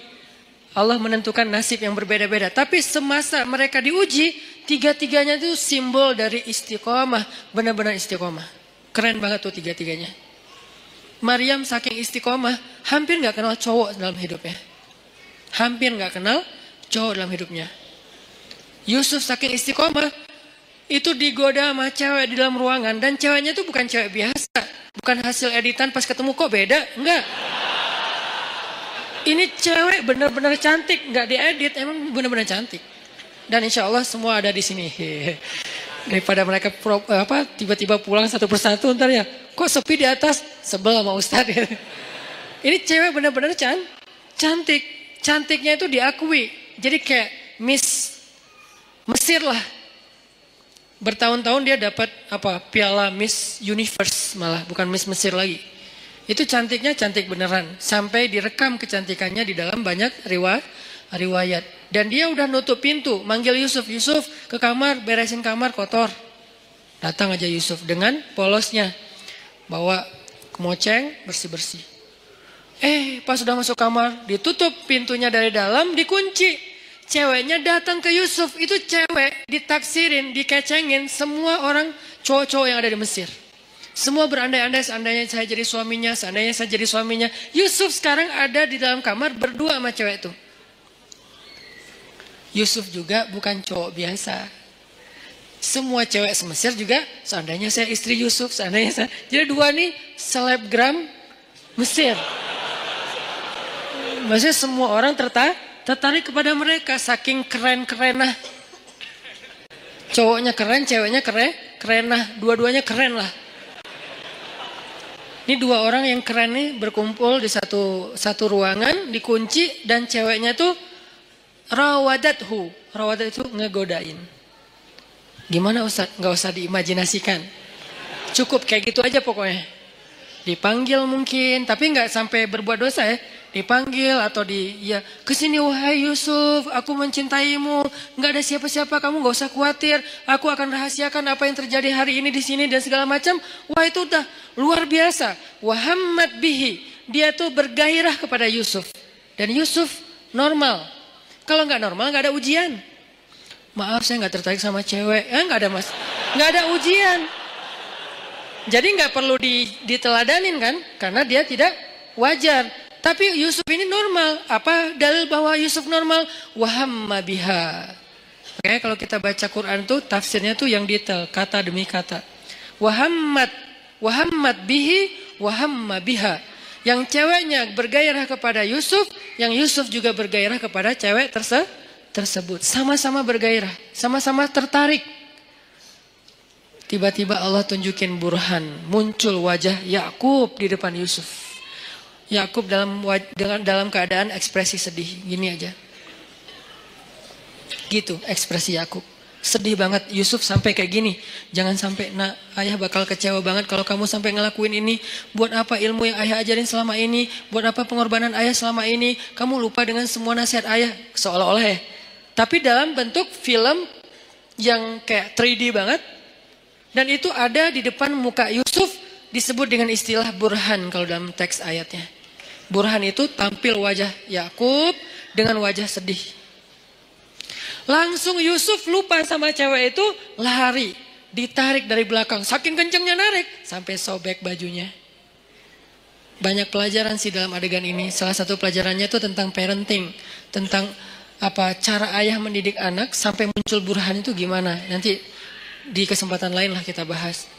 Allah menentukan nasib yang berbeda-beda. Tapi semasa mereka diuji, 3-tiganya itu simbol dari istiqomah. Benar-benar istiqomah. Keren banget tuh 3-tiganya. Maryam saking istiqomah, hampir gak kenal cowok dalam hidupnya. Hampir gak kenal cowok dalam hidupnya. Yusuf saking istiqomah, itu digoda sama cewek di dalam ruangan. Dan ceweknya itu bukan cewek biasa. Bukan hasil editan pas ketemu kok beda. Enggak. Ini cewek benar-benar cantik. Enggak diedit. Emang benar-benar cantik. Dan insya Allah semua ada di sini. Daripada mereka tiba-tiba pulang satu persatu ntar ya. Kok sepi di atas? Sebel sama Ustadz. Ini cewek benar-benar cantik. Cantiknya itu diakui. Jadi kayak Miss Mesir lah. Bertahun-tahun dia dapat piala Miss Universe malah, bukan Miss Mesir lagi. Itu cantiknya cantik beneran. Sampai direkam kecantikannya di dalam banyak riwayat. Dan dia udah nutup pintu, manggil Yusuf. Yusuf ke kamar, beresin kamar kotor. Datang aja Yusuf dengan polosnya. Bawa kemoceng, bersih-bersih. Pas udah masuk kamar, ditutup pintunya dari dalam, dikunci. Ceweknya datang ke Yusuf, itu cewek ditaksirin, dikecengin semua orang cowok-cowok yang ada di Mesir. Semua berandai-andai seandainya saya jadi suaminya, seandainya saya jadi suaminya. Yusuf sekarang ada di dalam kamar berdua sama cewek itu. Yusuf juga bukan cowok biasa. Semua cewek se-Mesir juga, seandainya saya istri Yusuf, seandainya saya. Jadi dua nih selebgram Mesir. Maksudnya semua orang tertarik kepada mereka, saking keren-kerenah. Cowoknya keren, ceweknya kerenah, dua-duanya keren lah. Ini dua orang yang keren nih berkumpul di satu ruangan, dikunci, dan ceweknya tuh rawadathu. Rawadat itu ngegodain. Gimana Ustaz? Nggak usah diimajinasikan. Cukup kayak gitu aja pokoknya. Dipanggil mungkin, tapi nggak sampai berbuat dosa ya. Dipanggil atau ya kesini wahai Yusuf, aku mencintaimu, nggak ada siapa-siapa, kamu nggak usah khawatir, aku akan rahasiakan apa yang terjadi hari ini di sini dan segala macam. Wah itu udah luar biasa. Wahammat bihi, dia tuh bergairah kepada Yusuf dan Yusuf normal. Kalau nggak normal nggak ada ujian. Maaf saya nggak tertarik sama cewek, nggak ada mas, nggak ada ujian. Jadi nggak perlu diteladanin kan, karena dia tidak wajar. Tapi Yusuf ini normal. Apa dalil bahwa Yusuf normal? Wahamma biha. Makanya kalau kita baca Quran tuh tafsirnya tuh yang detail, kata demi kata. Wahammat bihi, wahamma biha. Yang ceweknya bergairah kepada Yusuf, yang Yusuf juga bergairah kepada cewek tersebut. Sama-sama bergairah, sama-sama tertarik. Tiba-tiba Allah tunjukin burhan, muncul wajah Yakub di depan Yusuf. Yakub dalam keadaan ekspresi sedih, gini aja. Gitu ekspresi Yakub. Sedih banget Yusuf sampai kayak gini. Jangan sampai ayah bakal kecewa banget kalau kamu sampai ngelakuin ini. Buat apa ilmu yang ayah ajarin selama ini? Buat apa pengorbanan ayah selama ini? Kamu lupa dengan semua nasihat ayah. Seolah-olah ya. Tapi dalam bentuk film yang kayak 3D banget. Dan itu ada di depan muka Yusuf, disebut dengan istilah burhan kalau dalam teks ayatnya. Burhan itu tampil wajah Yakub dengan wajah sedih. Langsung Yusuf lupa sama cewek itu, lari, ditarik dari belakang. Saking kencengnya narik, sampai sobek bajunya. Banyak pelajaran sih dalam adegan ini. Salah satu pelajarannya itu tentang parenting. Tentang cara ayah mendidik anak sampai muncul burhan itu gimana. Nanti di kesempatan lain lah kita bahas.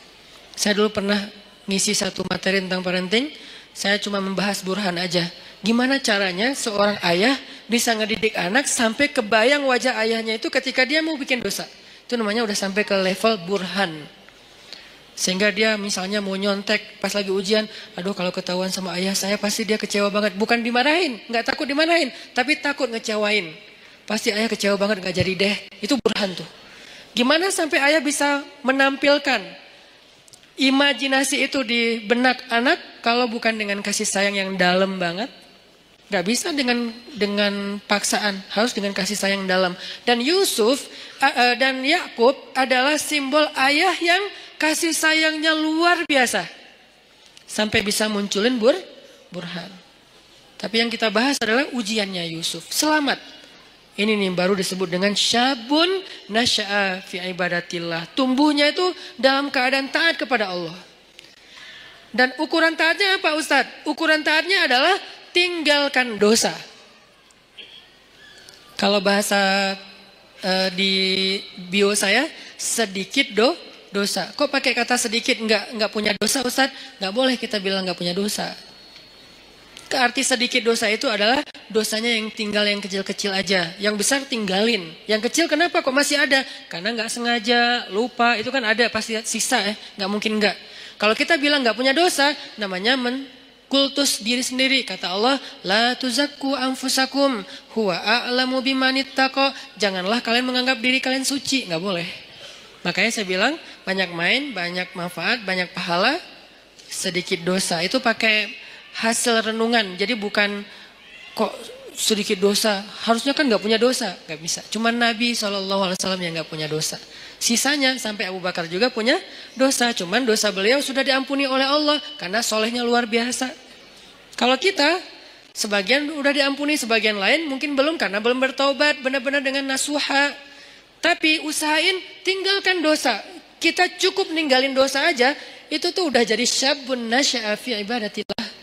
Saya dulu pernah ngisi satu materi tentang parenting. Saya cuma membahas burhan aja. Gimana caranya seorang ayah bisa ngedidik anak sampai kebayang wajah ayahnya itu ketika dia mau bikin dosa. Itu namanya udah sampai ke level burhan. Sehingga dia misalnya mau nyontek pas lagi ujian. Aduh kalau ketahuan sama ayah saya pasti dia kecewa banget. Bukan dimarahin, nggak takut dimarahin. Tapi takut ngecewain. Pasti ayah kecewa banget nggak jadi deh. Itu burhan tuh. Gimana sampai ayah bisa menampilkan imajinasi itu di benak anak kalau bukan dengan kasih sayang yang dalam banget. Gak bisa dengan paksaan, harus dengan kasih sayang dalam. Dan Yusuf dan Yakub adalah simbol ayah yang kasih sayangnya luar biasa. Sampai bisa munculin burhan. Tapi yang kita bahas adalah ujiannya Yusuf. Selamat. Ini nih baru disebut dengan syabun nasya'a fi ibadatillah. Tumbuhnya itu dalam keadaan taat kepada Allah. Dan ukuran taatnya apa Ustadz? Ukuran taatnya adalah tinggalkan dosa. Kalau bahasa di bio saya sedikit dosa. Kok pakai kata sedikit nggak punya dosa Ustadz? Nggak boleh kita bilang nggak punya dosa. Arti sedikit dosa itu adalah dosanya yang tinggal yang kecil-kecil aja. Yang besar tinggalin. Yang kecil kenapa kok masih ada? Karena nggak sengaja, lupa. Itu kan ada pasti sisa ya. Nggak mungkin nggak. Kalau kita bilang nggak punya dosa, namanya kultus diri sendiri. Kata Allah, la tuzakku anfusakum huwa a'lamu bimanittaqo. Janganlah kalian menganggap diri kalian suci. Nggak boleh. Makanya saya bilang banyak main, banyak manfaat, banyak pahala, sedikit dosa. Itu pakai hasil renungan. Jadi bukan kok sedikit dosa. Harusnya kan nggak punya dosa. Nggak bisa. Cuma Nabi SAW yang nggak punya dosa. Sisanya sampai Abu Bakar juga punya dosa. Cuman dosa beliau sudah diampuni oleh Allah. Karena solehnya luar biasa. Kalau kita sebagian udah diampuni, sebagian lain mungkin belum. Karena belum bertaubat benar-benar dengan nasuha. Tapi usahain tinggalkan dosa. Kita cukup ninggalin dosa aja. Itu tuh udah jadi syabun nasya'a fi ibadatillah.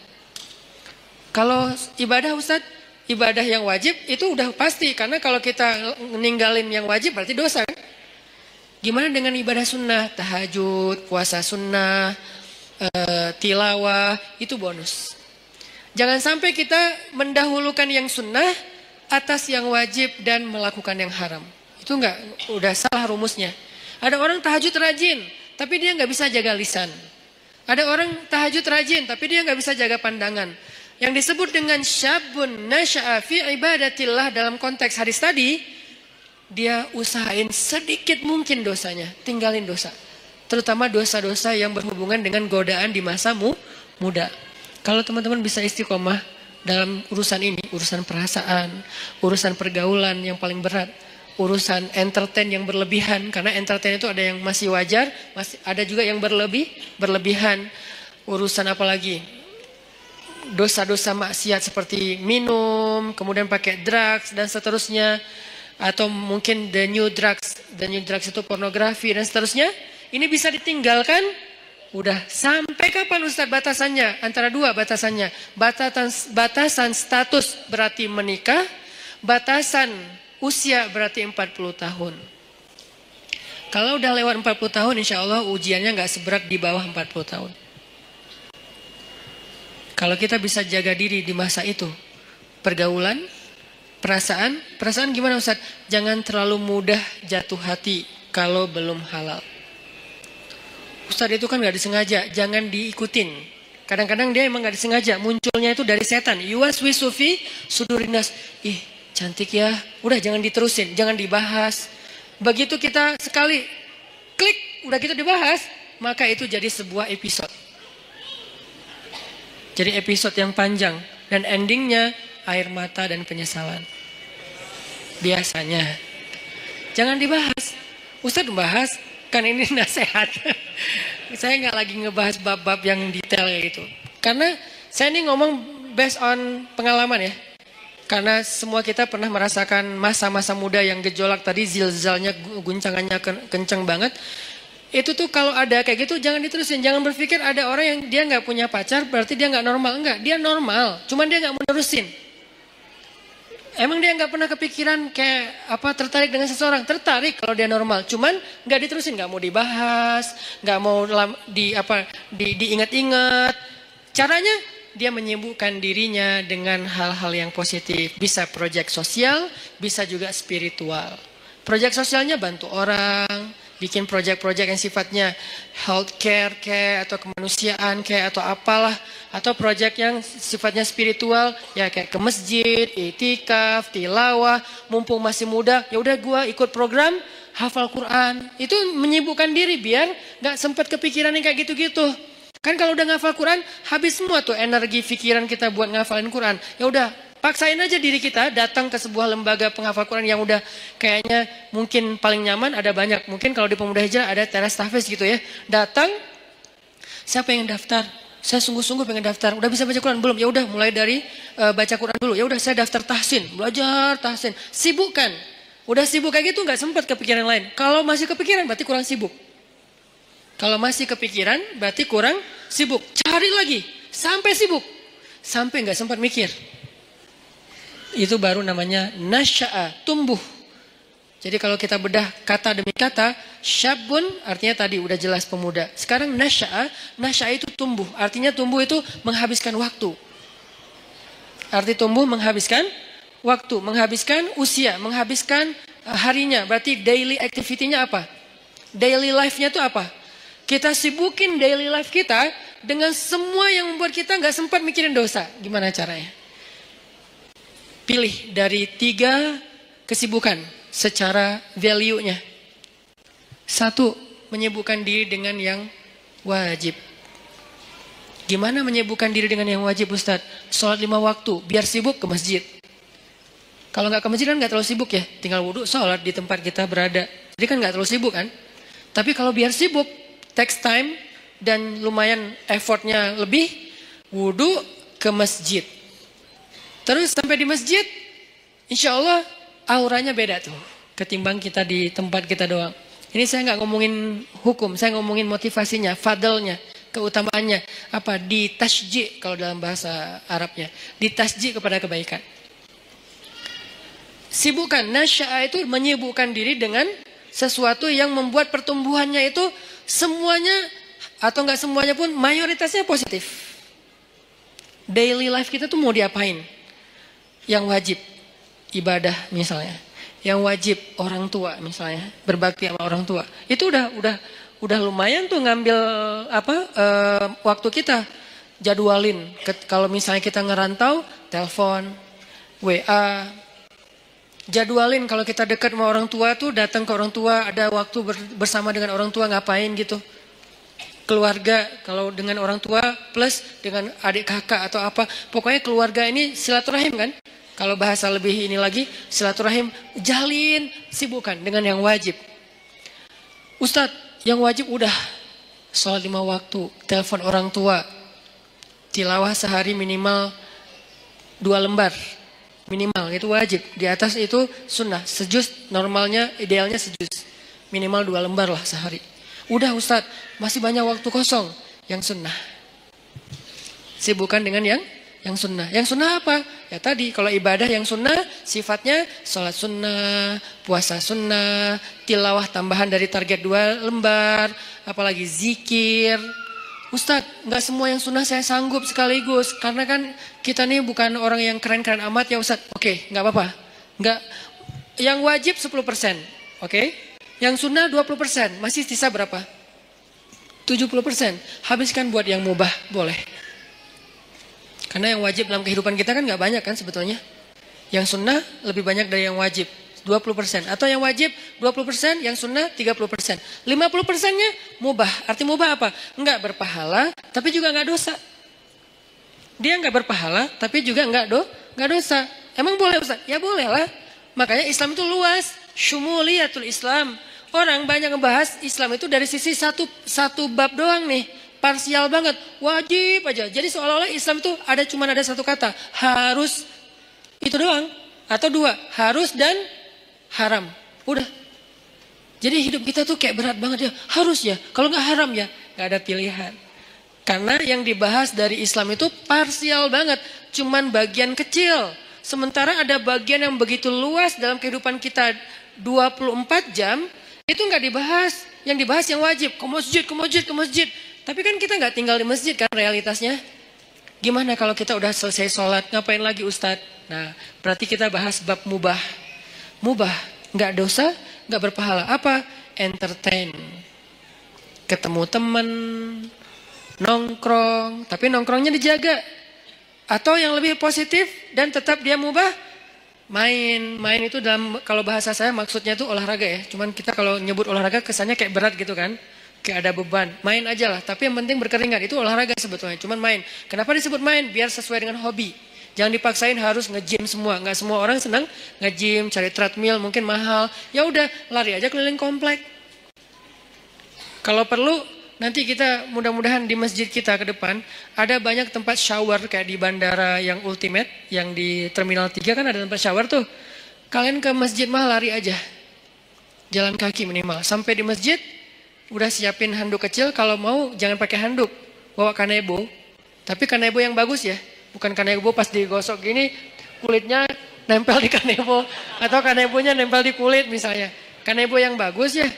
Kalau ibadah Ustadz, ibadah yang wajib itu udah pasti. Karena kalau kita ninggalin yang wajib berarti dosa kan? Gimana dengan ibadah sunnah? Tahajud, puasa sunnah, tilawah, itu bonus. Jangan sampai kita mendahulukan yang sunnah atas yang wajib dan melakukan yang haram. Itu udah salah rumusnya. Ada orang tahajud rajin, tapi dia nggak bisa jaga lisan. Ada orang tahajud rajin, tapi dia nggak bisa jaga pandangan. Yang disebut dengan syabun nasya'a fi ibadatillah dalam konteks hadis tadi, dia usahain sedikit mungkin dosanya, tinggalin dosa. Terutama dosa-dosa yang berhubungan dengan godaan di masa muda. Kalau teman-teman bisa istiqomah dalam urusan ini, urusan perasaan, urusan pergaulan yang paling berat, urusan entertain yang berlebihan, karena entertain itu ada yang masih wajar, ada juga yang berlebihan. Urusan apa lagi? Dosa-dosa maksiat seperti minum, kemudian pakai drugs dan seterusnya, atau mungkin the new drugs itu pornografi dan seterusnya. Ini bisa ditinggalkan. Udah sampai kapan Ustaz batasannya? Antara dua batasannya. Batasan status berarti menikah, batasan usia berarti 40 tahun. Kalau udah lewat 40 tahun insya Allah ujiannya gak seberat di bawah 40 tahun. Kalau kita bisa jaga diri di masa itu, pergaulan, perasaan gimana Ustaz? Jangan terlalu mudah jatuh hati kalau belum halal. Ustaz itu kan gak disengaja, jangan diikutin. Kadang-kadang dia emang gak disengaja, munculnya itu dari setan. Yuwaswisu fi sudurinas. Ih, cantik ya, udah jangan diterusin, jangan dibahas. Begitu kita sekali klik, udah gitu dibahas, maka itu jadi sebuah episode. Jadi episode yang panjang dan endingnya air mata dan penyesalan. Biasanya. Jangan dibahas. Ustadz membahas, kan ini nasihat. Saya nggak lagi ngebahas bab-bab yang detail kayak gitu. Karena saya ini ngomong based on pengalaman ya. Karena semua kita pernah merasakan masa-masa muda yang gejolak tadi, zilzalnya, guncangannya kencang banget. Itu tuh kalau ada kayak gitu jangan diterusin. Jangan berpikir ada orang yang dia nggak punya pacar berarti dia nggak normal. Enggak, dia normal. Cuman dia nggak mau nerusin. Emang dia nggak pernah kepikiran kayak apa tertarik dengan seseorang? Tertarik kalau dia normal. Cuman nggak diterusin, nggak mau dibahas, nggak mau diingat-ingat. Caranya dia menyibukkan dirinya dengan hal-hal yang positif. Bisa proyek sosial, bisa juga spiritual. Proyek sosialnya bantu orang, bikin proyek-proyek yang sifatnya healthcare kayak atau kemanusiaan kayak atau apalah, atau proyek yang sifatnya spiritual ya kayak ke masjid, itikaf, tilawah, mumpung masih muda, ya udah gua ikut program hafal Quran. Itu menyibukkan diri biar nggak sempat kepikiran yang kayak gitu-gitu. Kan kalau udah ngafal Quran, habis semua tuh energi pikiran kita buat ngafalin Quran. Ya udah, paksain aja diri kita datang ke sebuah lembaga penghafal Quran yang udah kayaknya mungkin paling nyaman, ada banyak. Mungkin kalau di Pemuda Hijrah ada teras tahfiz gitu ya. Datang, saya pengen daftar. Saya sungguh-sungguh pengen daftar. Udah bisa baca Quran belum? Ya udah, mulai dari baca Quran dulu. Ya udah, saya daftar tahsin, belajar tahsin. Sibukkan. Udah sibuk kayak gitu nggak sempat kepikiran lain. Kalau masih kepikiran berarti kurang sibuk. Kalau masih kepikiran berarti kurang sibuk. Cari lagi sampai sibuk. Sampai nggak sempat mikir. Itu baru namanya nasya'a, tumbuh. Jadi kalau kita bedah kata demi kata, syabun artinya tadi udah jelas pemuda. Sekarang nasya'a itu tumbuh. Artinya tumbuh itu menghabiskan waktu. Arti tumbuh menghabiskan waktu, menghabiskan usia, menghabiskan harinya. Berarti daily activity-nya apa? Daily life-nya itu apa? Kita sibukin daily life kita dengan semua yang membuat kita nggak sempat mikirin dosa. Gimana caranya? Pilih dari 3 kesibukan secara value-nya. 1, menyibukkan diri dengan yang wajib. Gimana menyibukkan diri dengan yang wajib Ustadz? Sholat 5 waktu, biar sibuk ke masjid. Kalau nggak ke masjid kan nggak terlalu sibuk ya. Tinggal wudhu, sholat di tempat kita berada. Jadi kan nggak terlalu sibuk kan. Tapi kalau biar sibuk, takes time dan lumayan effortnya lebih, wudhu ke masjid. Terus sampai di masjid, insya Allah auranya beda tuh ketimbang kita di tempat kita doang. Ini saya nggak ngomongin hukum, saya ngomongin motivasinya, fadlnya, keutamaannya. Apa? Ditasji kalau dalam bahasa Arabnya. Ditasji kepada kebaikan. Sibukkan. Nasya'a itu menyibukkan diri dengan sesuatu yang membuat pertumbuhannya itu semuanya atau enggak semuanya pun mayoritasnya positif. Daily life kita tuh mau diapain? Yang wajib ibadah misalnya, yang wajib orang tua misalnya, berbakti sama orang tua. Itu udah lumayan tuh ngambil waktu kita. Jadwalin. Kalau misalnya kita ngerantau, telepon, WA. Jadwalin kalau kita dekat sama orang tua tuh datang ke orang tua, ada waktu bersama dengan orang tua ngapain gitu. Keluarga kalau dengan orang tua plus dengan adik kakak atau apa. Pokoknya keluarga ini silaturahim kan. Kalau bahasa lebih ini lagi silaturahim, jalin, sibukkan dengan yang wajib. Ustadz, yang wajib udah sholat 5 waktu, telepon orang tua, tilawah sehari minimal 2 lembar. Minimal itu wajib. Di atas itu sunnah. Sejuz normalnya idealnya sejuz. Minimal 2 lembar lah sehari. Udah Ustadz, masih banyak waktu kosong. Yang sunnah. Sibukkan dengan yang sunnah. Yang sunnah apa? Ya tadi kalau ibadah yang sunnah sifatnya sholat sunnah, puasa sunnah, tilawah tambahan dari target 2 lembar, apalagi zikir. Ustadz, nggak semua yang sunnah saya sanggup sekaligus. Karena kan kita nih bukan orang yang keren-keren amat ya Ustadz. Oke, nggak apa-apa. Nggak, yang wajib 10%. Oke? Yang sunnah 20%. Masih sisa berapa? 70%. Habiskan buat yang mubah, boleh. Karena yang wajib dalam kehidupan kita kan nggak banyak kan sebetulnya. Yang sunnah lebih banyak dari yang wajib. 20%. Atau yang wajib 20%, yang sunnah 30%. 50%-nya mubah. Arti mubah apa? Enggak berpahala, tapi juga enggak dosa. Dia enggak berpahala, tapi juga enggak dosa. Emang boleh Ustaz? Ya boleh lah. Makanya Islam itu luas. Syumuliyatul Islam. Orang banyak ngebahas Islam itu dari sisi satu bab doang nih. Parsial banget. Wajib aja. Jadi seolah-olah Islam itu cuma ada satu kata. Harus. Itu doang. Atau 2. Harus dan haram. Udah. Jadi hidup kita tuh kayak berat banget ya. Harus ya. Kalau nggak haram ya. Nggak ada pilihan. Karena yang dibahas dari Islam itu parsial banget. Cuman bagian kecil. Sementara ada bagian yang begitu luas dalam kehidupan kita 24 jam. Itu nggak dibahas. Yang dibahas yang wajib. Ke masjid, ke masjid, ke masjid. Tapi kan kita nggak tinggal di masjid kan realitasnya. Gimana kalau kita udah selesai sholat. Ngapain lagi Ustadz? Nah berarti kita bahas bab mubah. Mubah, nggak dosa, nggak berpahala. Apa? Entertain, ketemu teman, nongkrong, tapi nongkrongnya dijaga. Atau yang lebih positif dan tetap dia mubah, main itu dalam kalau bahasa saya maksudnya itu olahraga ya. Cuman kita kalau nyebut olahraga kesannya kayak berat gitu kan, kayak ada beban. Main aja lah, tapi yang penting berkeringat itu olahraga sebetulnya. Cuman main. Kenapa disebut main? Biar sesuai dengan hobi. Jangan dipaksain harus nge-gym semua. Nggak semua orang senang nge-gym, cari treadmill mungkin mahal. Ya udah, lari aja keliling komplek. Kalau perlu nanti kita mudah-mudahan di masjid kita ke depan ada banyak tempat shower kayak di bandara yang ultimate, yang di Terminal 3 kan ada tempat shower tuh. Kalian ke masjid mah lari aja. Jalan kaki minimal. Sampai di masjid udah siapin handuk kecil, kalau mau jangan pakai handuk. Bawa kanebo. Tapi kanebo yang bagus ya. Bukan kanebo pas digosok gini kulitnya nempel di kanebo atau kanebonya nempel di kulit misalnya. Kanebo yang bagus ya.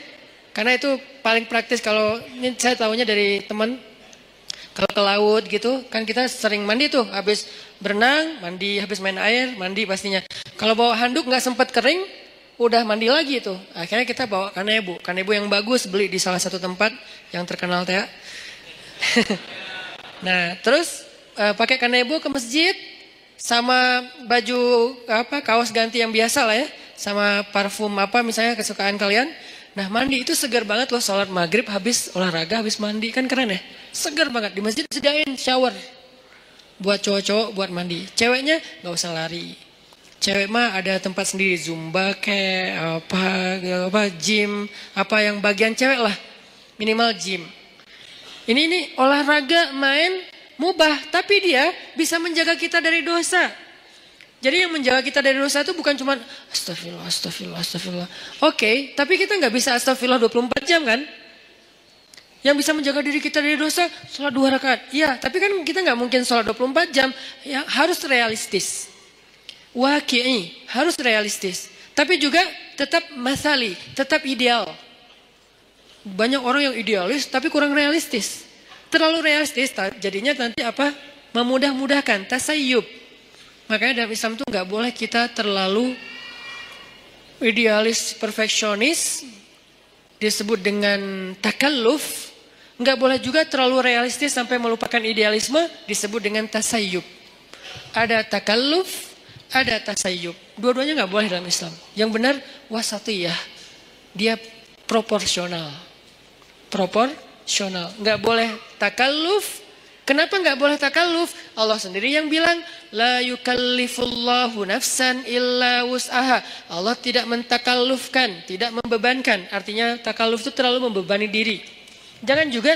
Karena itu paling praktis. Kalau ini saya tahunya dari teman. Kalau ke laut gitu kan kita sering mandi tuh, habis berenang, mandi, habis main air, mandi pastinya. Kalau bawa handuk nggak sempat kering, udah mandi lagi tuh. Akhirnya kita bawa kanebo. Kanebo yang bagus beli di salah satu tempat yang terkenal teh. Nah, terus pakai kanebo ke masjid sama baju kaos ganti yang biasa lah ya, sama parfum apa misalnya kesukaan kalian. Nah mandi itu segar banget loh, sholat maghrib habis olahraga habis mandi kan keren ya, segar banget. Di masjid sediain shower buat cowok-cowok buat mandi, ceweknya nggak usah lari. Cewek mah ada tempat sendiri, zumba kayak apa gym apa yang bagian cewek lah, minimal gym. Ini olahraga main mubah, tapi dia bisa menjaga kita dari dosa. Jadi yang menjaga kita dari dosa itu bukan cuma astagfirullah, astagfirullah, astagfirullah. Oke, tapi kita nggak bisa astagfirullah 24 jam kan? Yang bisa menjaga diri kita dari dosa, sholat 2 rakaat. Iya, tapi kan kita nggak mungkin sholat 24 jam. Ya, harus realistis. waqi'i, harus realistis. Tapi juga tetap masali, tetap ideal. Banyak orang yang idealis tapi kurang realistis. Terlalu realistis jadinya nanti apa? Memudah-mudahkan, tasayyub. Makanya dalam Islam itu nggak boleh kita terlalu idealis, perfeksionis, disebut dengan takalluf. Nggak boleh juga terlalu realistis sampai melupakan idealisme, disebut dengan tasayyub. Ada takalluf, ada tasayyub. Dua-duanya nggak boleh dalam Islam. Yang benar wasatiyah, dia proporsional. Proporsional, nggak boleh takalluf. Kenapa nggak boleh takalluf? Allah sendiri yang bilang, la yukallifullahu nafsan illa wus'aha. Allah tidak mentakallufkan, tidak membebankan. Artinya takalluf itu terlalu membebani diri. Jangan juga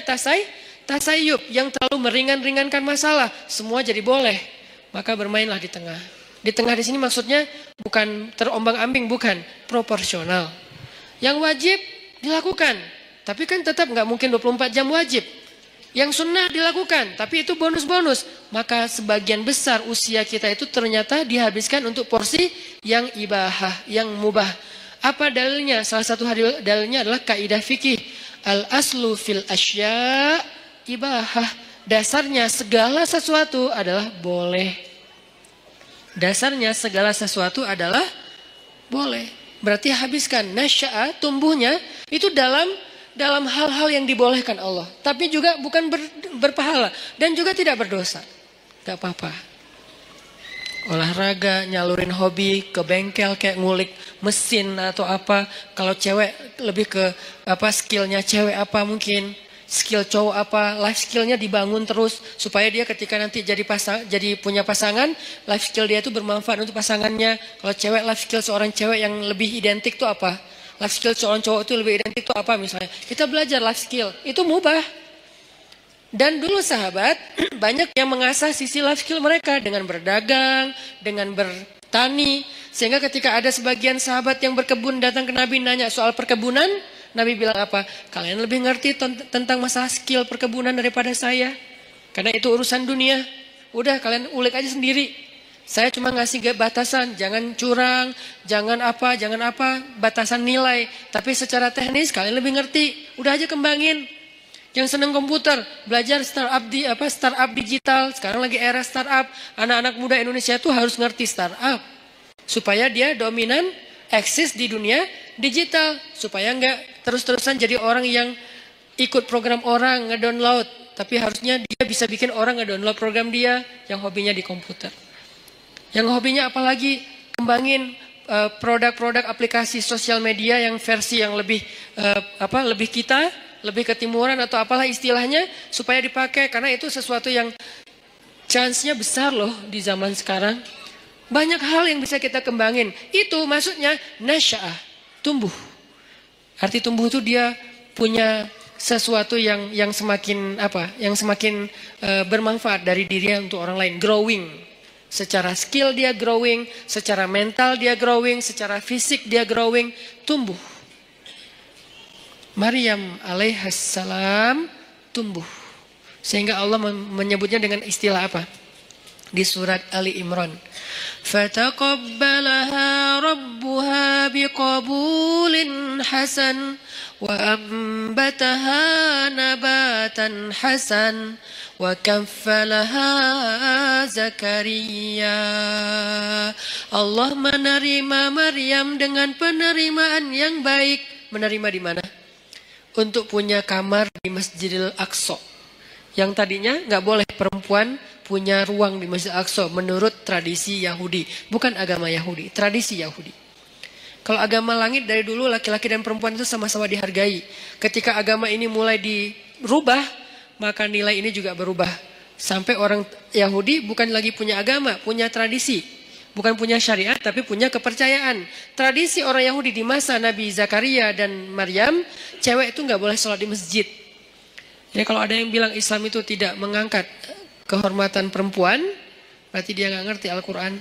tasayyub yang terlalu meringan-ringankan masalah. Semua jadi boleh. Maka bermainlah di tengah. Di tengah di sini maksudnya bukan terombang-ambing, bukan, proporsional. Yang wajib dilakukan, tapi kan tetap nggak mungkin 24 jam wajib. Yang sunnah dilakukan, tapi itu bonus-bonus. Maka sebagian besar usia kita itu ternyata dihabiskan untuk porsi yang ibahah, yang mubah. Apa dalilnya? Salah satu dalilnya adalah kaidah fikih. Al-aslu fil asya ibahah. Dasarnya segala sesuatu adalah boleh. Dasarnya segala sesuatu adalah boleh. Berarti habiskan. Nasya'a, tumbuhnya, itu dalam hal-hal yang dibolehkan Allah. Tapi juga bukan berpahala. Dan juga tidak berdosa. Gak apa-apa. Olahraga, nyalurin hobi, ke bengkel kayak ngulik mesin atau apa. Kalau cewek lebih ke apa skillnya cewek apa mungkin. Skill cowok apa, life skillnya dibangun terus. Supaya dia ketika nanti jadi punya pasangan, life skill dia itu bermanfaat untuk pasangannya. Kalau cewek, life skill seorang cewek yang lebih identik itu apa? Life skill seorang cowok itu lebih identik itu apa misalnya? Kita belajar life skill, itu mubah. Dan dulu sahabat, banyak yang mengasah sisi life skill mereka dengan berdagang, dengan bertani. Sehingga ketika ada sebagian sahabat yang berkebun datang ke Nabi nanya soal perkebunan, Nabi bilang apa? Kalian lebih ngerti tentang masalah skill perkebunan daripada saya. Karena itu urusan dunia. Udah kalian ulik aja sendiri. Saya cuma ngasih batasan, jangan curang, jangan apa, batasan nilai. Tapi secara teknis kalian lebih ngerti. Udah aja kembangin. Yang senang komputer, belajar startup digital. Sekarang lagi era startup. Anak-anak muda Indonesia tuh harus ngerti startup. Supaya dia dominan, eksis di dunia digital. Supaya nggak terus-terusan jadi orang yang ikut program orang, ngedownload. Tapi harusnya dia bisa bikin orang ngedownload program dia yang hobinya di komputer. Yang hobinya apalagi kembangin produk-produk aplikasi sosial media yang versi yang lebih lebih ketimuran atau apalah istilahnya supaya dipakai karena itu sesuatu yang chance-nya besar loh di zaman sekarang. Banyak hal yang bisa kita kembangin. Itu maksudnya nasya'ah, tumbuh. Arti tumbuh itu dia punya sesuatu yang semakin bermanfaat dari dirinya untuk orang lain, growing. Secara skill dia growing, secara mental dia growing, secara fisik dia growing, tumbuh. Maryam alaihissalam tumbuh. Sehingga Allah menyebutnya dengan istilah apa? Di surat Ali Imran. Fataqabbalaha rabbuha biqabulin hasan wa ambataha nabatan hasan. Wa kaffalaha Zakaria. Allah menerima Maryam dengan penerimaan yang baik. Menerima di mana? Untuk punya kamar di Masjidil Aqsa. Yang tadinya nggak boleh perempuan punya ruang di Masjidil Aqsa menurut tradisi Yahudi. Bukan agama Yahudi, tradisi Yahudi. Kalau agama langit dari dulu laki-laki dan perempuan itu sama-sama dihargai. Ketika agama ini mulai dirubah, maka nilai ini juga berubah. Sampai orang Yahudi bukan lagi punya agama, punya tradisi. Bukan punya syariat, tapi punya kepercayaan. Tradisi orang Yahudi di masa Nabi Zakaria dan Maryam, cewek itu nggak boleh sholat di masjid. Jadi kalau ada yang bilang Islam itu tidak mengangkat kehormatan perempuan, berarti dia nggak ngerti Al-Quran.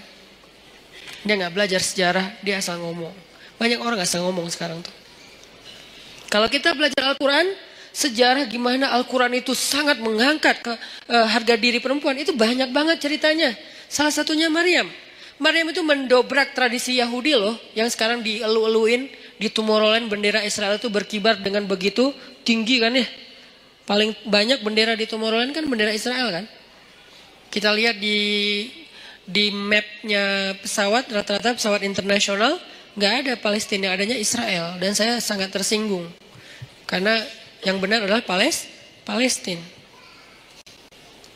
Dia nggak belajar sejarah, dia asal ngomong. Banyak orang asal ngomong sekarang tuh. Kalau kita belajar Al-Quran, sejarah gimana Al-Quran itu sangat mengangkat harga diri perempuan. Itu banyak banget ceritanya. Salah satunya Maryam. Maryam itu mendobrak tradisi Yahudi loh, yang sekarang dielu-eluin, di Tomorrowland bendera Israel itu berkibar dengan begitu tinggi kan ya. Paling banyak bendera di Tomorrowland kan bendera Israel kan. Kita lihat di mapnya pesawat, rata-rata pesawat internasional nggak ada Palestina, adanya Israel. Dan saya sangat tersinggung karena yang benar adalah Palestina.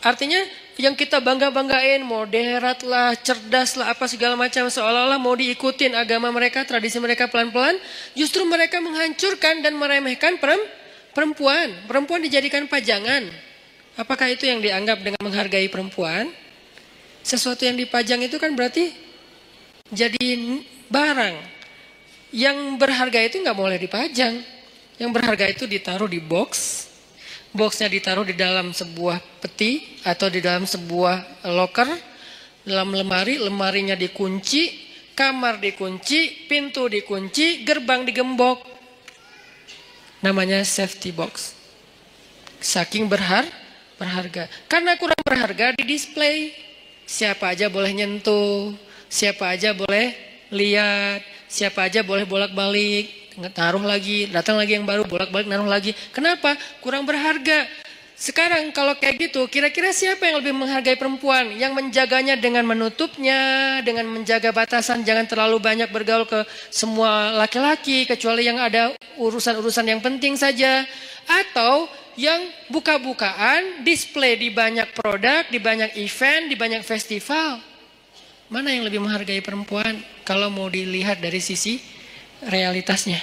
Artinya yang kita bangga-banggain, moderat lah, cerdas lah, apa segala macam, seolah-olah mau diikutin agama mereka, tradisi mereka pelan-pelan, justru mereka menghancurkan dan meremehkan perempuan. Perempuan dijadikan pajangan. Apakah itu yang dianggap dengan menghargai perempuan? Sesuatu yang dipajang itu kan berarti jadi barang. Yang berharga itu nggak boleh dipajang. Yang berharga itu ditaruh di box. Boxnya ditaruh di dalam sebuah peti atau di dalam sebuah loker, dalam lemari, lemarinya dikunci, kamar dikunci, pintu dikunci, gerbang digembok. Namanya safety box. Saking berharga. Karena kurang berharga di display. Siapa aja boleh nyentuh, siapa aja boleh lihat, siapa aja boleh bolak-balik. Taruh lagi, datang lagi yang baru, bolak-balik naruh lagi. Kenapa? Kurang berharga. Sekarang kalau kayak gitu, kira-kira siapa yang lebih menghargai perempuan? Yang menjaganya dengan menutupnya, dengan menjaga batasan, jangan terlalu banyak bergaul ke semua laki-laki, kecuali yang ada urusan-urusan yang penting saja. Atau yang buka-bukaan, display di banyak produk, di banyak event, di banyak festival. Mana yang lebih menghargai perempuan? Kalau mau dilihat dari sisi realitasnya.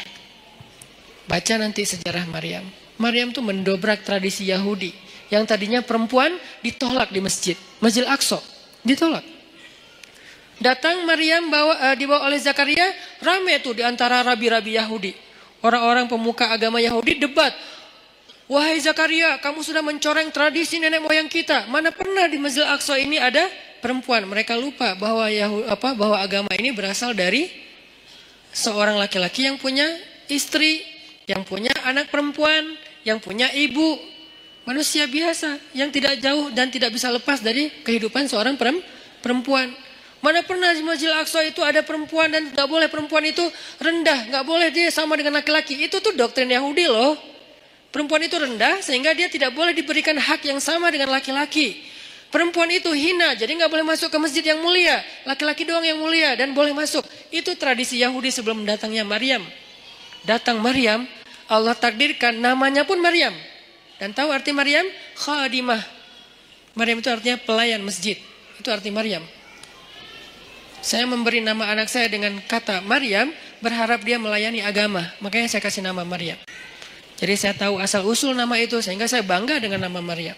Baca nanti sejarah Maryam. Maryam tuh mendobrak tradisi Yahudi. Yang tadinya perempuan ditolak di masjid. Masjid Al-Aqsa ditolak. Datang Maryam dibawa oleh Zakaria. Rame tuh di antara rabi-rabi Yahudi. Orang-orang pemuka agama Yahudi debat. Wahai Zakaria, kamu sudah mencoreng tradisi nenek moyang kita. Mana pernah di Masjid Al-Aqsa ini ada perempuan. Mereka lupa bahwa bahwa agama ini berasal dari seorang laki-laki yang punya istri, yang punya anak perempuan, yang punya ibu. Manusia biasa yang tidak jauh dan tidak bisa lepas dari kehidupan seorang perempuan. Mana pernah di Masjid Al-Aqsa itu ada perempuan dan gak boleh perempuan itu rendah. Gak boleh dia sama dengan laki-laki. Itu tuh doktrin Yahudi loh. Perempuan itu rendah sehingga dia tidak boleh diberikan hak yang sama dengan laki-laki. Perempuan itu hina, jadi nggak boleh masuk ke masjid yang mulia. Laki-laki doang yang mulia dan boleh masuk. Itu tradisi Yahudi sebelum datangnya Maryam. Datang Maryam, Allah takdirkan namanya pun Maryam. Dan tahu arti Maryam? Khadimah. Maryam itu artinya pelayan masjid. Itu arti Maryam. Saya memberi nama anak saya dengan kata Maryam, berharap dia melayani agama. Makanya saya kasih nama Maryam. Jadi saya tahu asal usul nama itu sehingga saya bangga dengan nama Maryam.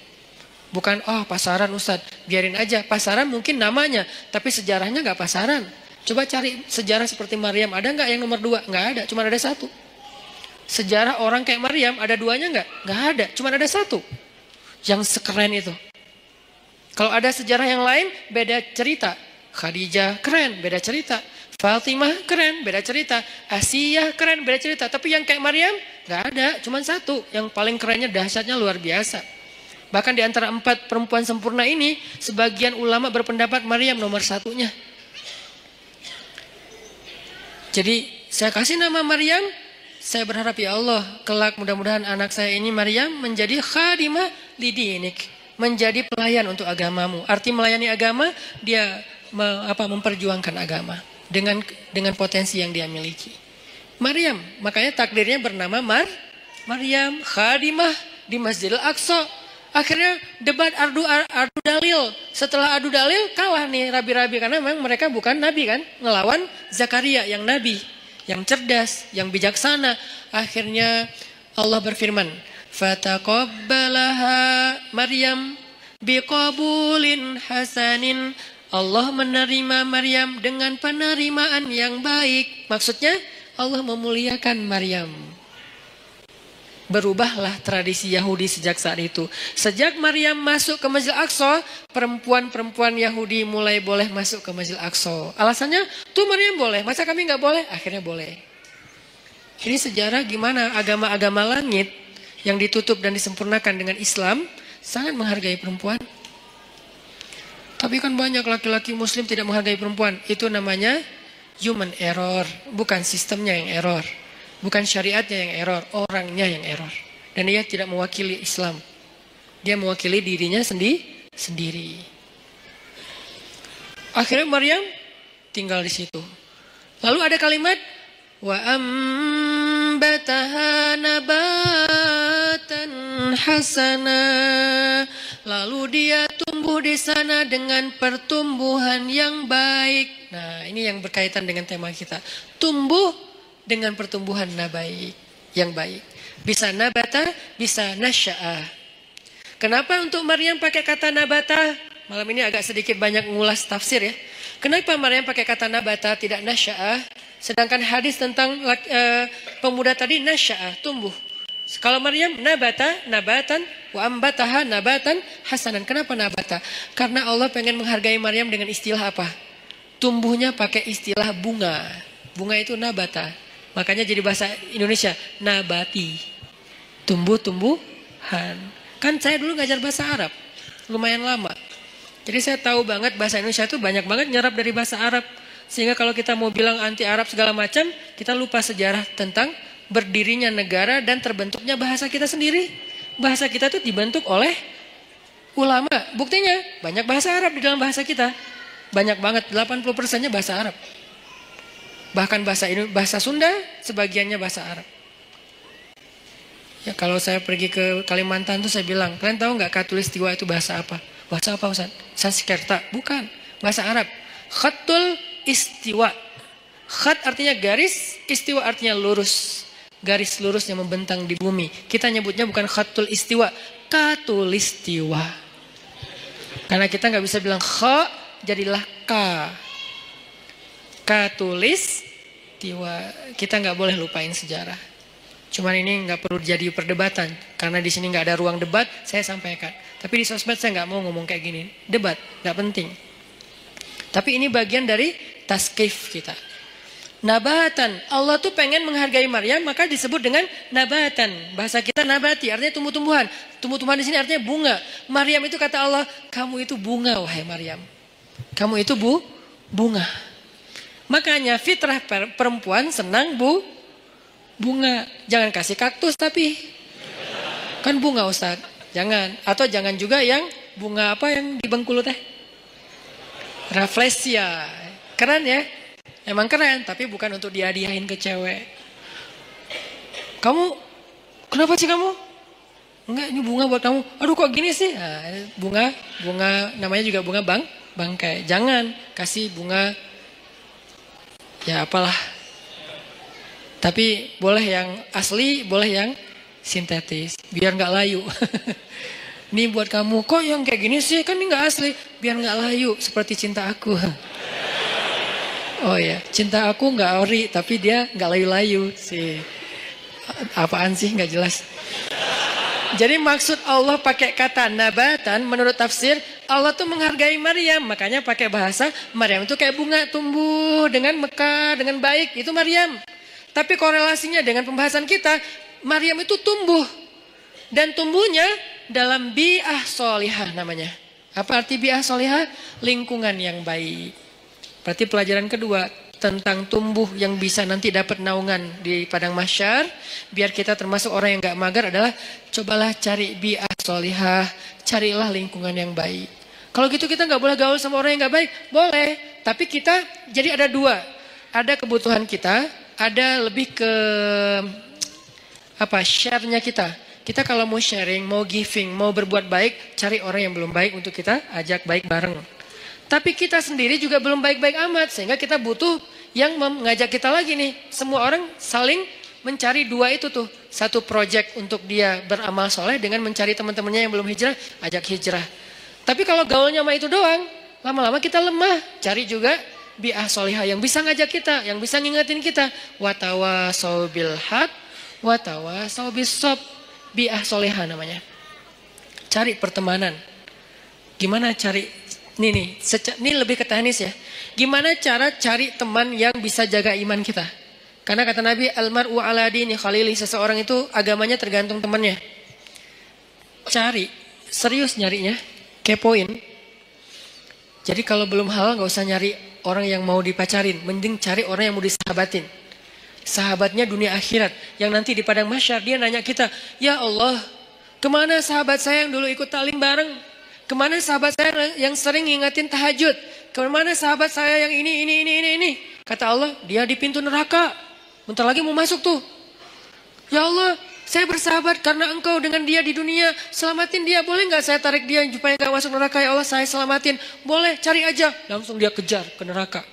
Bukan, pasaran Ustadz, biarin aja. Pasaran mungkin namanya, tapi sejarahnya gak pasaran. Coba cari sejarah seperti Maryam, ada gak yang nomor 2? Gak ada, cuma ada 1. Sejarah orang kayak Maryam, ada 2-nya gak? Gak ada, cuma ada 1. Yang sekeren itu. Kalau ada sejarah yang lain, beda cerita. Khadijah keren, beda cerita. Fatimah keren, beda cerita. Asiyah keren, beda cerita. Tapi yang kayak Maryam, gak ada, cuma 1. Yang paling kerennya, dahsyatnya luar biasa. Bahkan di antara 4 perempuan sempurna ini, sebagian ulama berpendapat Maryam nomor 1-nya. Jadi saya kasih nama Maryam, saya berharap ya Allah, kelak mudah-mudahan anak saya ini Maryam menjadi khadimah lidinik, menjadi pelayan untuk agamamu. Arti melayani agama, dia memperjuangkan agama dengan potensi yang dia miliki. Maryam, makanya takdirnya bernama Maryam, khadimah di Masjid Al-Aqsa. Akhirnya debat adu dalil. Setelah adu dalil kalah nih rabi-rabi karena memang mereka bukan nabi kan, ngelawan Zakaria yang nabi, yang cerdas, yang bijaksana. Akhirnya Allah berfirman, "Fataqabbalaha Maryam biqabulin hasanin." Allah menerima Maryam dengan penerimaan yang baik. Maksudnya Allah memuliakan Maryam. Berubahlah tradisi Yahudi sejak saat itu. Sejak Maryam masuk ke Masjid Al-Aqsa, perempuan-perempuan Yahudi mulai boleh masuk ke Masjid Al-Aqsa. Alasannya, tuh Maryam boleh, masa kami nggak boleh? Akhirnya boleh. Ini sejarah gimana agama-agama langit yang ditutup dan disempurnakan dengan Islam sangat menghargai perempuan. Tapi kan banyak laki-laki muslim tidak menghargai perempuan. Itu namanya human error. Bukan sistemnya yang error. Bukan syariatnya yang error. Orangnya yang error. Dan dia tidak mewakili Islam. Dia mewakili dirinya sendiri. Akhirnya Maryam tinggal di situ. Lalu ada kalimat wa ambataha nabatan hasana. Lalu dia tumbuh di sana dengan pertumbuhan yang baik. Nah, ini yang berkaitan dengan tema kita. Tumbuh dengan pertumbuhan yang baik. Bisa nabata, bisa nasya'ah. Kenapa untuk Maryam pakai kata nabata? Malam ini agak sedikit banyak ngulas tafsir ya. Kenapa Maryam pakai kata nabata tidak nasya'ah? Sedangkan hadis tentang pemuda tadi nasya'ah, tumbuh. Kalau Maryam nabatan wa ambataha nabatan hasanan. Kenapa nabata? Karena Allah pengen menghargai Maryam dengan istilah apa? Tumbuhnya pakai istilah bunga. Bunga itu nabata. Makanya jadi bahasa Indonesia nabati. Tumbuh-tumbuhan. Kan saya dulu ngajar bahasa Arab. Lumayan lama. Jadi saya tahu banget bahasa Indonesia itu banyak banget nyerap dari bahasa Arab. Sehingga kalau kita mau bilang anti Arab segala macam, kita lupa sejarah tentang berdirinya negara dan terbentuknya bahasa kita sendiri. Bahasa kita itu dibentuk oleh ulama. Buktinya banyak bahasa Arab di dalam bahasa kita. Banyak banget, 80%-nya bahasa Arab. Bahkan bahasa Sunda sebagiannya bahasa Arab. Ya, kalau saya pergi ke Kalimantan tuh saya bilang, kalian tahu nggak Katulistiwa itu bahasa apa? Bahasa apa Ustaz? Sanskerta? Bukan, bahasa Arab. Khatul istiwa. Khat artinya garis, istiwa artinya lurus. Garis lurus yang membentang di bumi. Kita nyebutnya bukan khatul istiwa, katulistiwa. Karena kita nggak bisa bilang kha, jadilah ka. Katulistiwa. Kita nggak boleh lupain sejarah. Cuman ini nggak perlu jadi perdebatan. Karena di sini nggak ada ruang debat, saya sampaikan. Tapi di sosmed saya nggak mau ngomong kayak gini. Debat, nggak penting. Tapi ini bagian dari taskif kita. Nabatan. Allah tuh pengen menghargai Maryam, maka disebut dengan nabatan. Bahasa kita nabati, artinya tumbuh-tumbuhan. Tumbuh-tumbuhan di sini artinya bunga. Maryam itu kata Allah, kamu itu bunga wahai Maryam. Kamu itu bunga. Makanya fitrah perempuan senang bunga. Jangan kasih kaktus tapi. Kan bunga Ustaz. Jangan. Atau jangan juga yang bunga apa yang di Bengkulu teh? Rafflesia. Keren ya? Emang keren, tapi bukan untuk dihadiahin ke cewek. Kamu, kenapa sih kamu? Enggak, ini bunga buat kamu. Aduh kok gini sih? Nah, bunga namanya juga bunga bangkai. Jangan kasih bunga, ya apalah. Tapi boleh yang asli, boleh yang sintetis. Biar nggak layu. Ini buat kamu, kok yang kayak gini sih? Kan ini nggak asli. Biar nggak layu, seperti cinta aku. Oh ya, cinta aku nggak ori, tapi dia nggak layu-layu sih. Apaan sih nggak jelas. Jadi maksud Allah pakai kata nabatan, menurut tafsir Allah tuh menghargai Maryam, makanya pakai bahasa Maryam itu kayak bunga tumbuh dengan mekar, dengan baik, itu Maryam. Tapi korelasinya dengan pembahasan kita, Maryam itu tumbuh dan tumbuhnya dalam bi'ah solihah namanya. Apa arti bi'ah solihah? Lingkungan yang baik. Berarti pelajaran kedua tentang tumbuh yang bisa nanti dapat naungan di padang mahsyar, biar kita termasuk orang yang gak mager adalah cobalah cari bi'ah solihah, carilah lingkungan yang baik. Kalau gitu kita gak boleh gaul sama orang yang gak baik, boleh. Tapi kita jadi ada dua, ada kebutuhan kita, ada lebih ke share-nya kita. Kita kalau mau sharing, mau giving, mau berbuat baik, cari orang yang belum baik untuk kita ajak baik bareng. Tapi kita sendiri juga belum baik-baik amat. Sehingga kita butuh yang mengajak kita lagi nih. Semua orang saling mencari dua itu tuh. Satu project untuk dia beramal soleh dengan mencari teman-temannya yang belum hijrah, ajak hijrah. Tapi kalau gaulnya sama itu doang, lama-lama kita lemah. Cari juga bi'ah solihah yang bisa ngajak kita, yang bisa ngingetin kita. Watawasau bil haq, watawasau bis sob. Bi'ah solihah namanya. Cari pertemanan. Gimana cari? Ini lebih ke teknis ya. Gimana cara cari teman yang bisa jaga iman kita? Karena kata Nabi, almar'u ala dini khalili, seseorang itu agamanya tergantung temannya. Cari, serius nyarinya, kepoin. Jadi kalau belum halal nggak usah nyari orang yang mau dipacarin, mending cari orang yang mau disahabatin. Sahabatnya dunia akhirat, yang nanti di padang mahsyar dia nanya kita, ya Allah, kemana sahabat saya yang dulu ikut taklim bareng? Kemana sahabat saya yang sering ngingetin tahajud? Kemana sahabat saya yang ini? Kata Allah, dia di pintu neraka. Bentar lagi mau masuk tuh. Ya Allah, saya bersahabat karena engkau dengan dia di dunia. Selamatin dia, boleh nggak saya tarik dia supaya nggak masuk neraka? Ya Allah, saya selamatin. Boleh, cari aja. Langsung dia kejar ke neraka.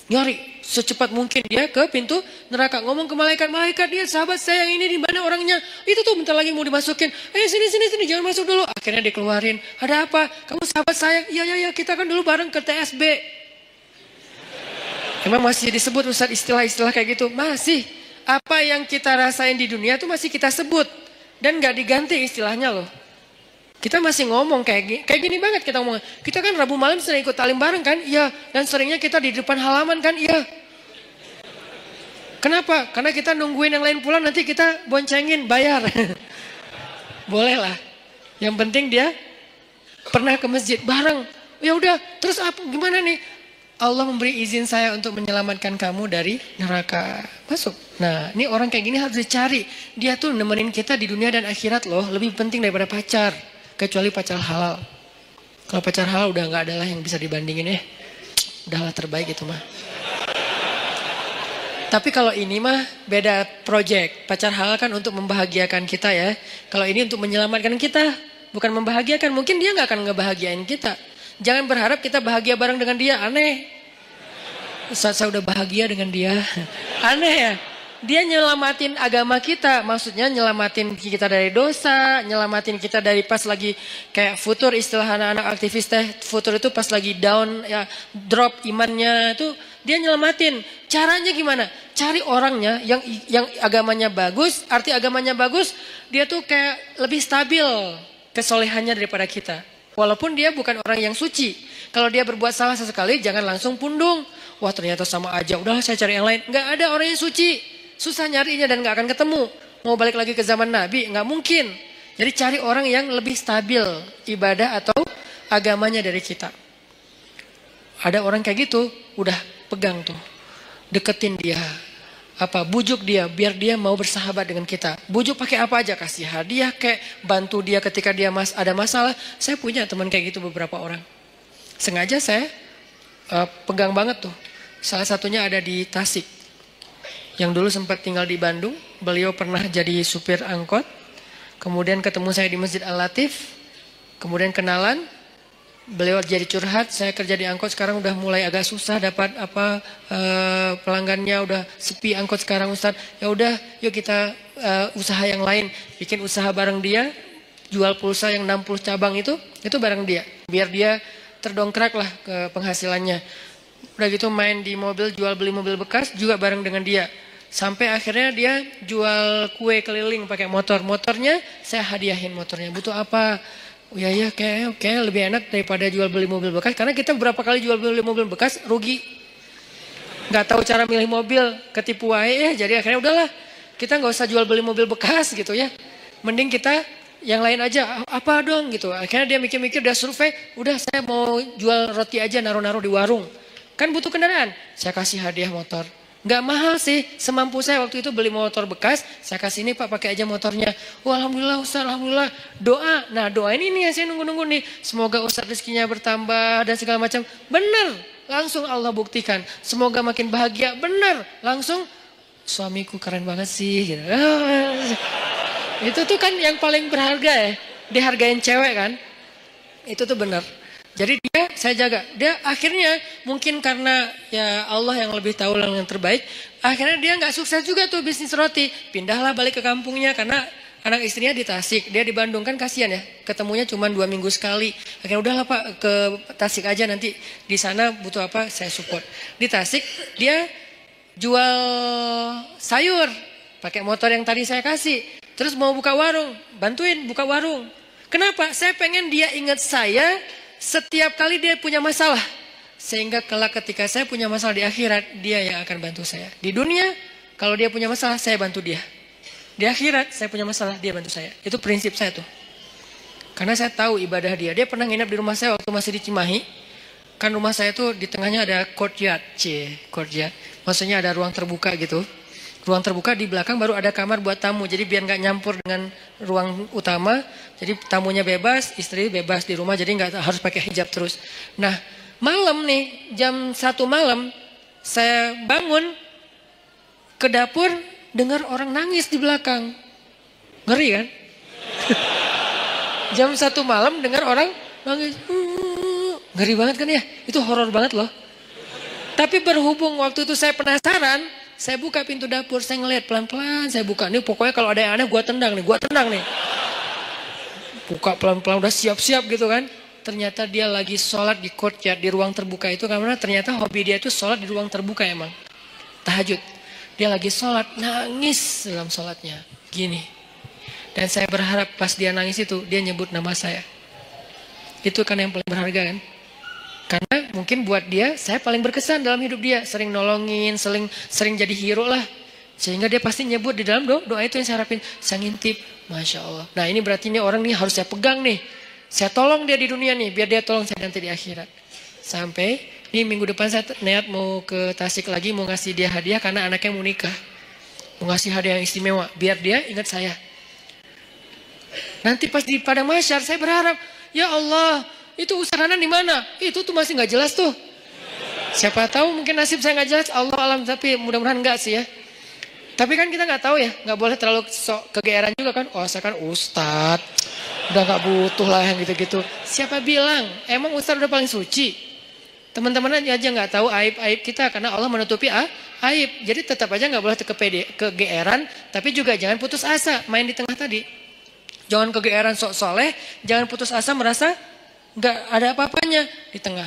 Nyari secepat mungkin dia ke pintu neraka. Ngomong ke malaikat, dia sahabat saya yang ini di mana orangnya? Itu tuh bentar lagi mau dimasukin. Sini, jangan masuk dulu. Akhirnya dikeluarin. Ada apa? Kamu sahabat saya? Ya, kita kan dulu bareng ke TSB. Emang masih disebut Ustaz istilah-istilah kayak gitu? Masih. Apa yang kita rasain di dunia itu masih kita sebut. Dan gak diganti istilahnya loh. Kita masih ngomong kayak gini banget kita ngomong. Kita kan Rabu malam sering ikut taklim bareng kan? Iya. Dan seringnya kita di depan halaman kan? Iya. Kenapa? Karena kita nungguin yang lain pulang nanti kita boncengin, bayar. Boleh lah. Yang penting dia pernah ke masjid bareng. Ya udah, terus apa? Gimana nih? Allah memberi izin saya untuk menyelamatkan kamu dari neraka. Masuk. Nah, ini orang kayak gini harus dicari. Dia tuh nemenin kita di dunia dan akhirat loh. Lebih penting daripada pacar. Kecuali pacar halal. Kalau pacar halal udah gak ada lah yang bisa dibandingin ya. Udahlah terbaik itu mah. Tapi kalau ini mah beda project. Pacar halal kan untuk membahagiakan kita ya. Kalau ini untuk menyelamatkan kita. Bukan membahagiakan. Mungkin dia gak akan ngebahagiain kita. Jangan berharap kita bahagia bareng dengan dia. Aneh. Ustaz saya udah bahagia dengan dia. Aneh ya. Dia nyelamatin agama kita. Maksudnya nyelamatin kita dari dosa. Nyelamatin kita dari pas lagi kayak futur, istilah anak-anak aktivis teh. Futur itu pas lagi down, ya drop imannya itu. Dia nyelamatin. Caranya gimana? Cari orangnya yang agamanya bagus. Arti agamanya bagus. Dia tuh kayak lebih stabil kesolehannya daripada kita. Walaupun dia bukan orang yang suci. Kalau dia berbuat salah sesekali, jangan langsung pundung. Wah ternyata sama aja, udahlah saya cari yang lain. Nggak ada orang yang suci. Susah nyarinya dan nggak akan ketemu. Mau balik lagi ke zaman Nabi, nggak mungkin. Jadi cari orang yang lebih stabil ibadah atau agamanya dari kita. Ada orang kayak gitu, udah pegang tuh. Deketin dia. Bujuk dia biar dia mau bersahabat dengan kita. Bujuk pakai apa aja, kasih hadiah kayak bantu dia ketika dia ada masalah. Saya punya teman kayak gitu beberapa orang. Sengaja saya pegang banget tuh. Salah satunya ada di Tasik. Yang dulu sempat tinggal di Bandung. Beliau pernah jadi supir angkot. Kemudian ketemu saya di Masjid Al-Latif. Kemudian kenalan. Beliau jadi curhat, saya kerja di angkot sekarang udah mulai agak susah dapat pelanggannya, udah sepi angkot sekarang Ustaz. Ya udah, yuk kita usaha yang lain, bikin usaha bareng dia, jual pulsa yang 60 cabang itu bareng dia. Biar dia terdongkrak lah ke penghasilannya. Udah gitu main di mobil, jual beli mobil bekas juga bareng dengan dia. Sampai akhirnya dia jual kue keliling pakai motor. Motornya saya hadiahin motornya. Butuh apa? Ya kayak lebih enak daripada jual beli mobil bekas. Karena kita berapa kali jual beli mobil bekas rugi. Gak tahu cara milih mobil, ketipu wae ya. Jadi akhirnya udahlah, kita gak usah jual beli mobil bekas gitu ya. Mending kita yang lain aja, apa dong gitu. Akhirnya dia mikir-mikir, dia survei, udah saya mau jual roti aja naruh-naruh di warung. Kan butuh kendaraan, saya kasih hadiah motor. Gak mahal sih, semampu saya waktu itu beli motor bekas, saya kasih ini Pak pakai aja motornya. Wah alhamdulillah Ustaz, alhamdulillah. Doa, nah doa ini nih yang saya nunggu-nunggu nih. Semoga Ustaz rezekinya bertambah dan segala macam. Bener, langsung Allah buktikan. Semoga makin bahagia, bener. Langsung, suamiku keren banget sih. Gitu. Itu tuh kan yang paling berharga ya, dihargain cewek kan. Itu tuh bener. Jadi dia saya jaga. Dia akhirnya mungkin karena ya Allah yang lebih tahu yang terbaik. Akhirnya dia nggak sukses juga tuh bisnis roti. Pindahlah balik ke kampungnya karena anak istrinya di Tasik. Dia di Bandung kan kasihan ya. Ketemunya cuma 2 minggu sekali. Akhirnya udahlah Pak ke Tasik aja nanti. Di sana butuh apa saya support. Di Tasik dia jual sayur. Pakai motor yang tadi saya kasih. Terus mau buka warung. Bantuin buka warung. Kenapa? Saya pengen dia ingat saya setiap kali dia punya masalah. Sehingga kelak ketika saya punya masalah di akhirat, dia yang akan bantu saya. Di dunia, kalau dia punya masalah, saya bantu dia. Di akhirat, saya punya masalah, dia bantu saya. Itu prinsip saya tuh. Karena saya tahu ibadah dia. Dia pernah nginep di rumah saya waktu masih di Cimahi. Kan rumah saya tuh di tengahnya ada courtyard, courtyard. Maksudnya ada ruang terbuka gitu. Ruang terbuka di belakang baru ada kamar buat tamu. Jadi biar nggak nyampur dengan ruang utama. Jadi tamunya bebas, istri bebas di rumah. Jadi nggak harus pakai hijab terus. Nah malam nih jam 1 malam saya bangun ke dapur dengar orang nangis di belakang. Ngeri kan? Jam 1 malam dengar orang nangis. Ngeri banget kan ya? Itu horor banget loh. Tapi berhubung waktu itu saya penasaran, saya buka pintu dapur, saya ngeliat pelan-pelan, saya buka. Nih pokoknya kalau ada yang aneh gue tendang nih. Buka pelan-pelan udah siap-siap gitu kan. Ternyata dia lagi sholat di courtyard, di ruang terbuka itu. Karena ternyata hobi dia itu sholat di ruang terbuka emang. Tahajud. Dia lagi sholat, nangis dalam sholatnya. Gini. Dan saya berharap pas dia nangis itu, dia nyebut nama saya. Itu kan yang paling berharga kan. Karena mungkin buat dia, saya paling berkesan dalam hidup dia. Sering nolongin, sering jadi hero lah. Sehingga dia pasti nyebut di dalam doa itu yang saya harapin. Saya ngintip, Masya Allah. Nah ini berarti ini orang nih harus saya pegang nih. Saya tolong dia di dunia nih, biar dia tolong saya nanti di akhirat. Sampai, ini minggu depan saya niat mau ke Tasik lagi, mau ngasih dia hadiah karena anaknya mau nikah. Mau ngasih hadiah yang istimewa, biar dia ingat saya. Nanti pas di padang mahsyar saya berharap, ya Allah, itu usahanan di mana? Itu tuh masih nggak jelas tuh. Siapa tahu mungkin nasib saya nggak jelas, Allah alam, tapi mudah-mudahan enggak sih ya. Tapi kan kita nggak tahu ya, nggak boleh terlalu sok kegeeran juga kan. Oh saya kan ustadz, udah nggak butuh lah yang gitu-gitu. Siapa bilang? Emang ustadz udah paling suci? Teman-teman aja nggak tahu aib-aib kita karena Allah menutupi aib. Jadi tetap aja nggak boleh kegeeran, tapi juga jangan putus asa. Main di tengah tadi. Jangan kegeeran sok soleh, jangan putus asa merasa nggak ada apa-apanya di tengah.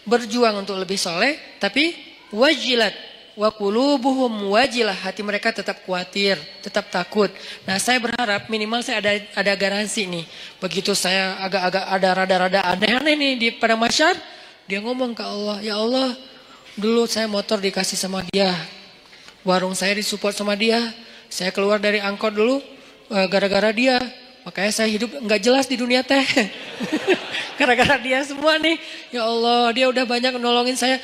Berjuang untuk lebih soleh, tapi wajilat wa qulubuhum wajilah, hati mereka tetap khawatir, tetap takut. Nah, saya berharap minimal saya ada garansi nih. Begitu saya agak-agak ada rada-rada aneh-aneh nih di padang mahsyar, dia ngomong ke Allah, "Ya Allah, dulu saya motor dikasih sama dia. Warung saya disupport sama dia. Saya keluar dari angkot dulu gara-gara dia. Makanya saya hidup nggak jelas di dunia teh. Gara-gara dia semua nih. Ya Allah, dia udah banyak nolongin saya.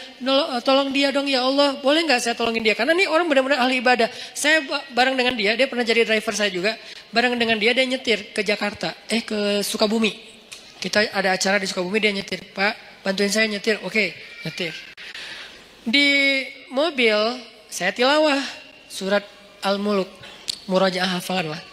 Tolong dia dong ya Allah. Boleh nggak saya tolongin dia? Karena nih orang benar-benar ahli ibadah. Saya bareng dengan dia pernah jadi driver saya juga. Bareng dengan dia nyetir ke Jakarta. Ke Sukabumi. Kita ada acara di Sukabumi, dia nyetir. Pak, bantuin saya nyetir. Oke, nyetir. Di mobil, saya tilawah surat Al-Muluk. Murajaah hafalan lah.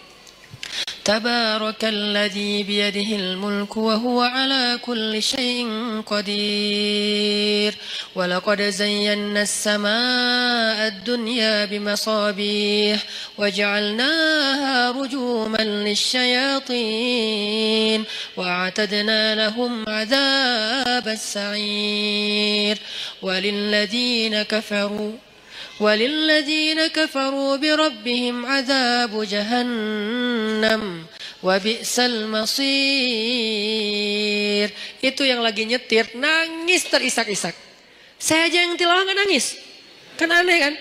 Tabarakalladzi biyadihil mulku wa huwa ala kulli syai'in qadir. Wa laqad zayyana as-samaa'a ad-dunya bimasabih wa ja'alnaha rujuman lisyayatin wa a'tadna lahum 'adzabas sa'ir. وللذين كفروا بربهم عذاب جهنم وبئس المصير. Itu yang lagi nyetir nangis terisak-isak. Saya aja yang tilawah nggak nangis. Kan aneh kan?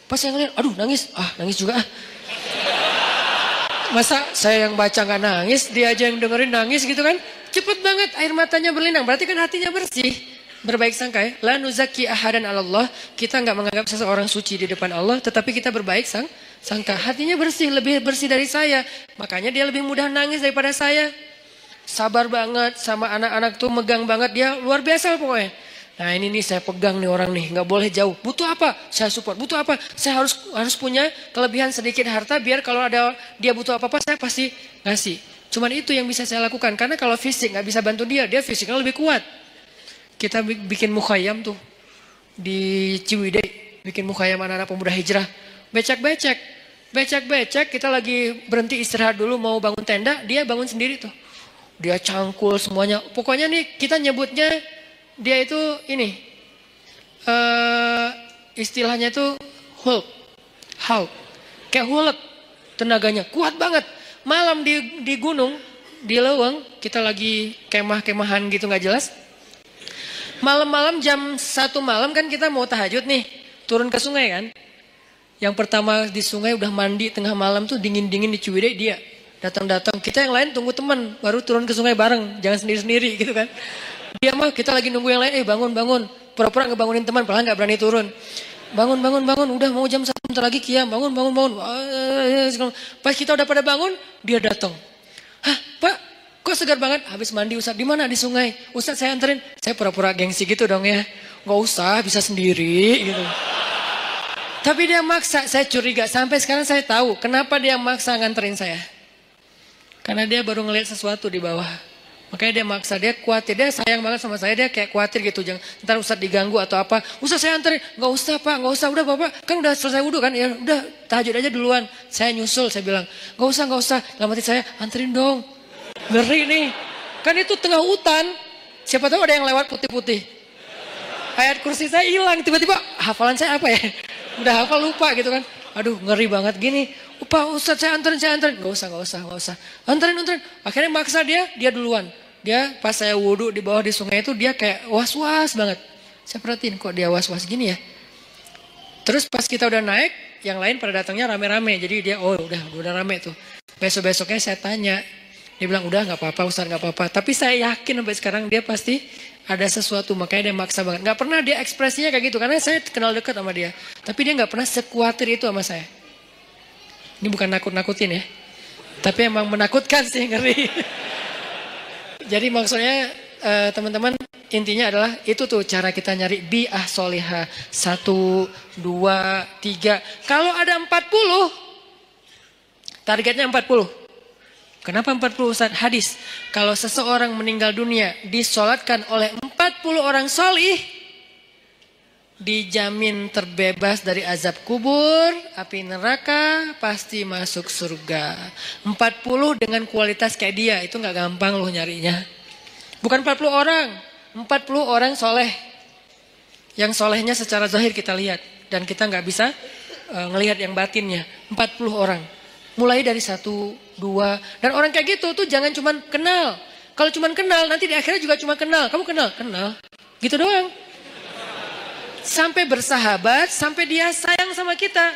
Pas saya ngeliat, aduh nangis juga. Masa saya yang baca nggak nangis, dia aja yang dengerin nangis gitu kan? Cepet banget air matanya berlinang. Berarti kan hatinya bersih. Berbaik sangka ya. La nuzaki ahadan Allah. Kita nggak menganggap seseorang suci di depan Allah, tetapi kita berbaik sangka. Hatinya bersih, lebih bersih dari saya. Makanya dia lebih mudah nangis daripada saya. Sabar banget sama anak-anak tuh, megang banget dia, luar biasa pokoknya. Nah ini nih saya pegang nih orang nih, nggak boleh jauh. Butuh apa? Saya support. Butuh apa? Saya harus punya kelebihan sedikit harta biar kalau ada dia butuh apa-apa saya pasti ngasih. Cuman itu yang bisa saya lakukan. Karena kalau fisik nggak bisa bantu dia fisiknya lebih kuat. Kita bikin mukhayyam tuh di Ciwidey, bikin mukhayyam anak-anak pemuda hijrah. Becek-becek, kita lagi berhenti istirahat dulu mau bangun tenda, dia bangun sendiri tuh. Dia cangkul semuanya. Pokoknya nih kita nyebutnya dia itu ini, istilahnya tuh Hulk, kayak Hulk, tenaganya kuat banget. Malam di gunung, di Leweng, kita lagi kemah-kemahan gitu nggak jelas. Malam-malam jam 1 malam kan kita mau tahajud nih. Turun ke sungai kan. Yang pertama di sungai udah mandi tengah malam tuh dingin-dingin di Ciwidey dia. Datang-datang. Kita yang lain tunggu teman. Baru turun ke sungai bareng. Jangan sendiri-sendiri gitu kan. Dia mah kita lagi nunggu yang lain, bangun. Pura-pura ngebangunin teman, padahal nggak berani turun. Bangun. Udah mau jam 1 bentar lagi Kiam, bangun. Pas kita udah pada bangun, dia datang. Hah, Pak, kok segar banget? Habis mandi Ustaz, di mana? Di sungai. Ustaz saya anterin. Saya pura-pura gengsi gitu dong ya. Nggak usah, bisa sendiri gitu. Tapi dia maksa, saya curiga. Sampai sekarang saya tahu kenapa dia maksa nganterin saya. Karena dia baru ngeliat sesuatu di bawah. Makanya dia maksa, dia khawatir, dia sayang banget sama saya, dia kayak khawatir gitu, jangan ntar Ustaz diganggu atau apa. Ustaz saya anterin, nggak usah Pak, nggak usah, udah Bapak kan udah selesai wudhu kan, ya udah tahajud aja duluan. Saya nyusul, saya bilang nggak usah, dalam hati saya anterin dong, ngeri nih, kan itu tengah hutan, siapa tahu ada yang lewat putih-putih. Ayat kursi saya hilang, tiba-tiba hafalan saya apa ya, udah hafal lupa gitu kan, aduh ngeri banget gini. Pak Ustaz saya anterin. Gak usah. Anterin. Akhirnya maksa dia duluan. Dia pas saya wudhu di bawah di sungai itu dia kayak was-was banget. Saya perhatiin kok dia was-was gini ya. Terus pas kita udah naik, yang lain pada datangnya rame-rame. Jadi dia udah rame tuh. Besok-besoknya saya tanya. Dia bilang udah gak apa-apa Ustaz, gak apa-apa. Tapi saya yakin sampai sekarang dia pasti ada sesuatu. Makanya dia maksa banget. Gak pernah dia ekspresinya kayak gitu. Karena saya kenal dekat sama dia. Tapi dia gak pernah sekuatir itu sama saya. Ini bukan nakut-nakutin ya. Tapi emang menakutkan sih, ngeri. Jadi maksudnya teman-teman intinya adalah itu tuh cara kita nyari bi'ah solihah. 1, 2, 3. Kalau ada 40, targetnya 40. Kenapa 40 Ustaz? Hadis. Kalau seseorang meninggal dunia disolatkan oleh 40 orang solih, dijamin terbebas dari azab kubur, api neraka, pasti masuk surga. 40 dengan kualitas kayak dia, itu gak gampang loh nyarinya. Bukan 40 orang, 40 orang soleh. Yang solehnya secara zahir kita lihat. Dan kita gak bisa ngelihat yang batinnya. 40 orang. Mulai dari 1, 2. Dan orang kayak gitu tuh jangan cuma kenal. Kalau cuma kenal, nanti di akhirnya juga cuma kenal. Kamu kenal? Kenal. Gitu doang. Sampai bersahabat, sampai dia sayang sama kita.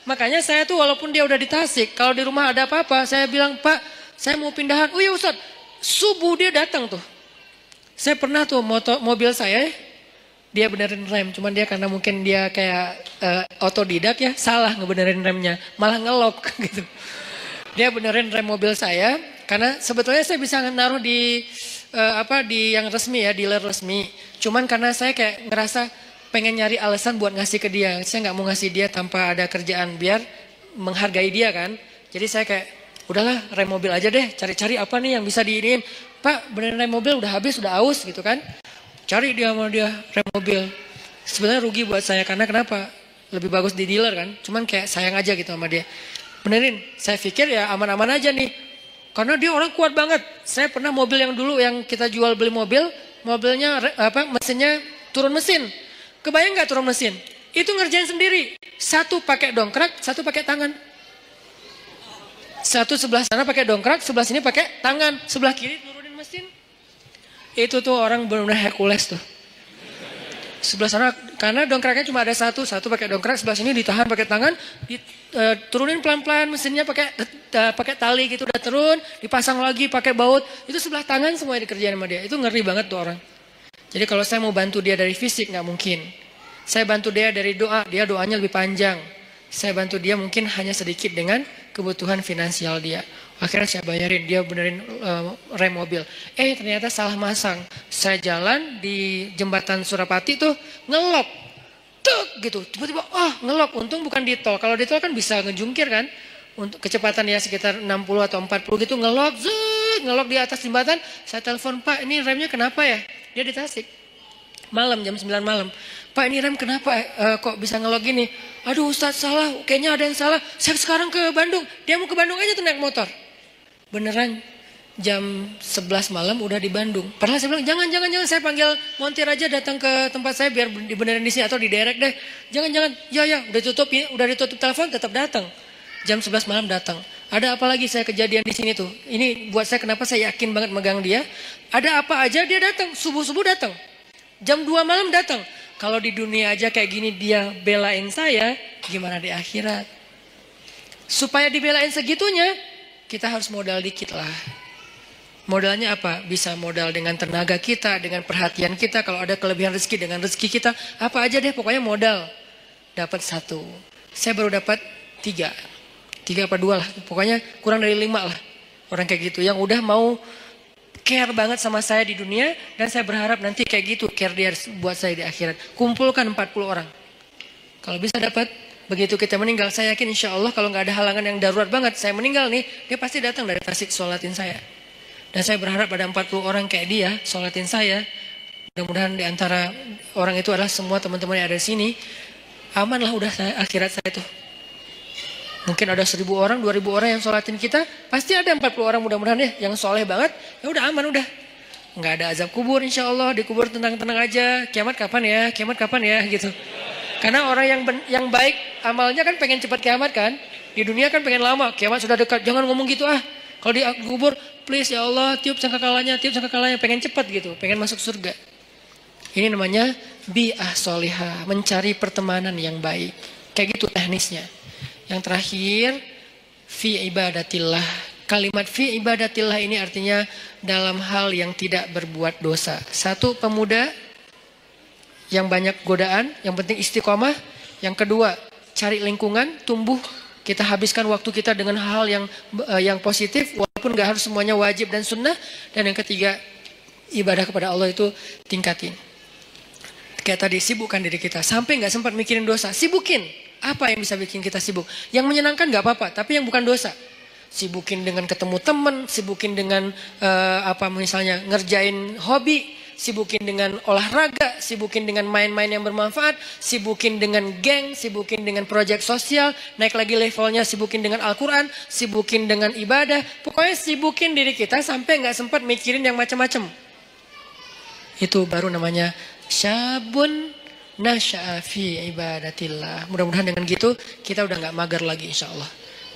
Makanya saya tuh walaupun dia udah di Tasik, kalau di rumah ada apa-apa, saya bilang, Pak, saya mau pindahan. Oh iya Ustaz, subuh dia datang tuh. Saya pernah tuh mobil saya, dia benerin rem. Cuman dia karena mungkin dia kayak otodidak ya, salah ngebenerin remnya. Malah ngelok gitu. Dia benerin rem mobil saya, karena sebetulnya saya bisa naruh di di yang resmi ya, dealer resmi. Cuman karena saya kayak ngerasa pengen nyari alasan buat ngasih ke dia. Saya nggak mau ngasih dia tanpa ada kerjaan biar menghargai dia kan. Jadi saya kayak udahlah rem mobil aja deh. Cari-cari apa nih yang bisa diinin. Pak beneran rem mobil udah habis, udah aus gitu kan. Cari dia sama dia rem mobil. Sebenarnya rugi buat saya karena kenapa? Lebih bagus di dealer kan. Cuman kayak sayang aja gitu sama dia. Benerin. Saya pikir ya aman-aman aja nih. Karena dia orang kuat banget. Saya pernah mobil yang dulu yang kita jual beli mobil. Mobilnya mesinnya turun mesin. Kebayang gak turun mesin? Itu ngerjain sendiri. Satu pakai dongkrak, satu pakai tangan. Satu sebelah sana pakai dongkrak, sebelah sini pakai tangan. Sebelah kiri turunin mesin. Itu tuh orang benar-benar Hercules tuh. Sebelah sana, karena dongkraknya cuma ada satu pakai dongkrak, sebelah sini ditahan pakai tangan, turunin pelan-pelan mesinnya pakai tali gitu, udah turun, dipasang lagi pakai baut. Itu sebelah tangan semua dikerjain sama dia. Itu ngeri banget tuh orang. Jadi kalau saya mau bantu dia dari fisik nggak mungkin. Saya bantu dia dari doa, dia doanya lebih panjang. Saya bantu dia mungkin hanya sedikit dengan kebutuhan finansial dia. Akhirnya saya bayarin, dia benerin rem mobil. Ternyata salah masang. Saya jalan di jembatan Surapati tuh ngelok. Tuk gitu, tiba-tiba ngelok. Untung bukan di tol. Kalau di tol kan bisa ngejungkir kan. Untuk kecepatan ya sekitar 60 atau 40 gitu ngelok. Ngelok di atas jembatan. Saya telepon, Pak ini remnya kenapa ya? Dia di Tasik. Malam jam 9 malam. Pak ini rem kenapa kok bisa ngelok gini? Aduh Ustaz salah, kayaknya ada yang salah. Saya sekarang ke Bandung. Dia mau ke Bandung aja tuh naik motor. Beneran jam 11 malam udah di Bandung. Padahal saya bilang jangan saya panggil montir aja datang ke tempat saya biar dibenerin di sini atau di direct deh. Jangan. Ya udah ditutup telepon tetap datang. Jam 11 malam datang. Ada apa lagi saya kejadian di sini tuh. Ini buat saya kenapa saya yakin banget megang dia. Ada apa aja dia datang. Subuh-subuh datang. Jam 2 malam datang. Kalau di dunia aja kayak gini dia belain saya. Gimana di akhirat? Supaya dibelain segitunya. Kita harus modal dikit lah. Modalnya apa? Bisa modal dengan tenaga kita, dengan perhatian kita. Kalau ada kelebihan rezeki, dengan rezeki kita. Apa aja deh, pokoknya modal. Dapat 1. Saya baru dapat 3. 3 apa 2 lah. Pokoknya kurang dari 5 lah. Orang kayak gitu. Yang udah mau care banget sama saya di dunia. Dan saya berharap nanti kayak gitu care dia buat saya di akhirat. Kumpulkan 40 orang. Kalau bisa dapat, begitu kita meninggal, saya yakin insya Allah kalau nggak ada halangan yang darurat banget, saya meninggal nih, dia pasti datang dari Tasik sholatin saya. Dan saya berharap ada 40 orang kayak dia sholatin saya. Mudah-mudahan di antara orang itu adalah semua teman-teman yang ada di sini. Aman lah udah akhirat saya tuh. Mungkin ada 1.000 orang, 2.000 orang yang sholatin kita. Pasti ada 40 orang mudah-mudahan ya yang soleh banget. Ya udah aman udah. Nggak ada azab kubur insya Allah. Dikubur tenang-tenang aja. Kiamat kapan ya? Kiamat kapan ya? Gitu. Karena orang yang baik amalnya kan pengen cepat kiamat kan. Di dunia kan pengen lama. Kiamat sudah dekat. Jangan ngomong gitu ah. Kalau dikubur, please ya Allah, tiup sangkakalanya, pengen cepat gitu, pengen masuk surga. Ini namanya bi'ah solihah, mencari pertemanan yang baik. Kayak gitu teknisnya. Yang terakhir, fi ibadatillah. Kalimat fi ibadatillah ini artinya dalam hal yang tidak berbuat dosa. 1, pemuda yang banyak godaan, yang penting istiqomah. Yang kedua, cari lingkungan, tumbuh. Kita habiskan waktu kita dengan hal yang positif, walaupun gak harus semuanya wajib dan sunnah. Dan yang ketiga, ibadah kepada Allah itu tingkatin. Kayak tadi, sibukkan diri kita. Sampai gak sempat mikirin dosa, sibukin. Apa yang bisa bikin kita sibuk? Yang menyenangkan gak apa-apa, tapi yang bukan dosa. Sibukin dengan ketemu teman, sibukin dengan misalnya ngerjain hobi, sibukin dengan olahraga, sibukin dengan main-main yang bermanfaat, sibukin dengan geng, sibukin dengan proyek sosial, naik lagi levelnya sibukin dengan Al-Quran, sibukin dengan ibadah. Pokoknya sibukin diri kita sampai gak sempat mikirin yang macam-macam. Itu baru namanya syabun nasya'a fi ibadatillah. Mudah-mudahan dengan gitu kita udah gak mager lagi insya Allah.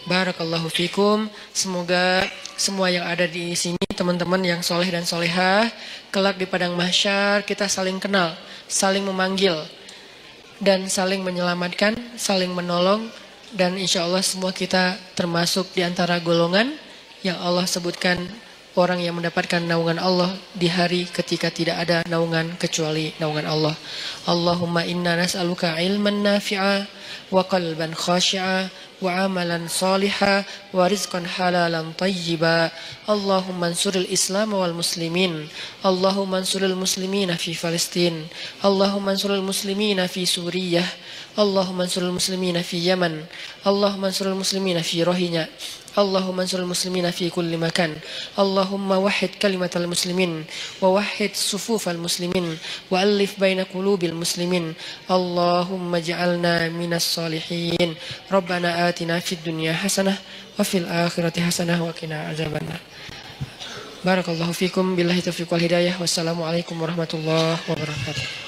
Barakallahu fikum. Semoga semua yang ada di sini, teman-teman yang soleh dan solehah, kelak di padang mahsyar kita saling kenal, saling memanggil, dan saling menyelamatkan, saling menolong. Dan insya Allah semua kita termasuk di antara golongan yang Allah sebutkan orang yang mendapatkan naungan Allah di hari ketika tidak ada naungan kecuali naungan Allah. Allahumma inna nas'aluka ilman nafi'a wa qalban khashi'a wa amalan saliha wa rizqan halalan tayyiba. Allahumma ansuril Islam wal muslimin. Allahumma ansuril muslimina fi Palestin. Allahumma ansuril muslimina fi Suriah. Allahumma ansuril muslimina fi Yaman. Allahumma ansuril muslimina fi Rohingya. Allahumma ansuril muslimina fi kulli makan. Allahumma wahid kalimatal muslimin wa wahid sufufal muslimin wa alif baina qulubil muslimin. Allahumma ja'alna minas salihin. Rabbana atina fid dunya hasanah wa fil akhirati hasanah wa qina azabannar. Barakallahu fikum, billahi taufiq wal hidayah. Wassalamualaikum warahmatullahi wabarakatuh.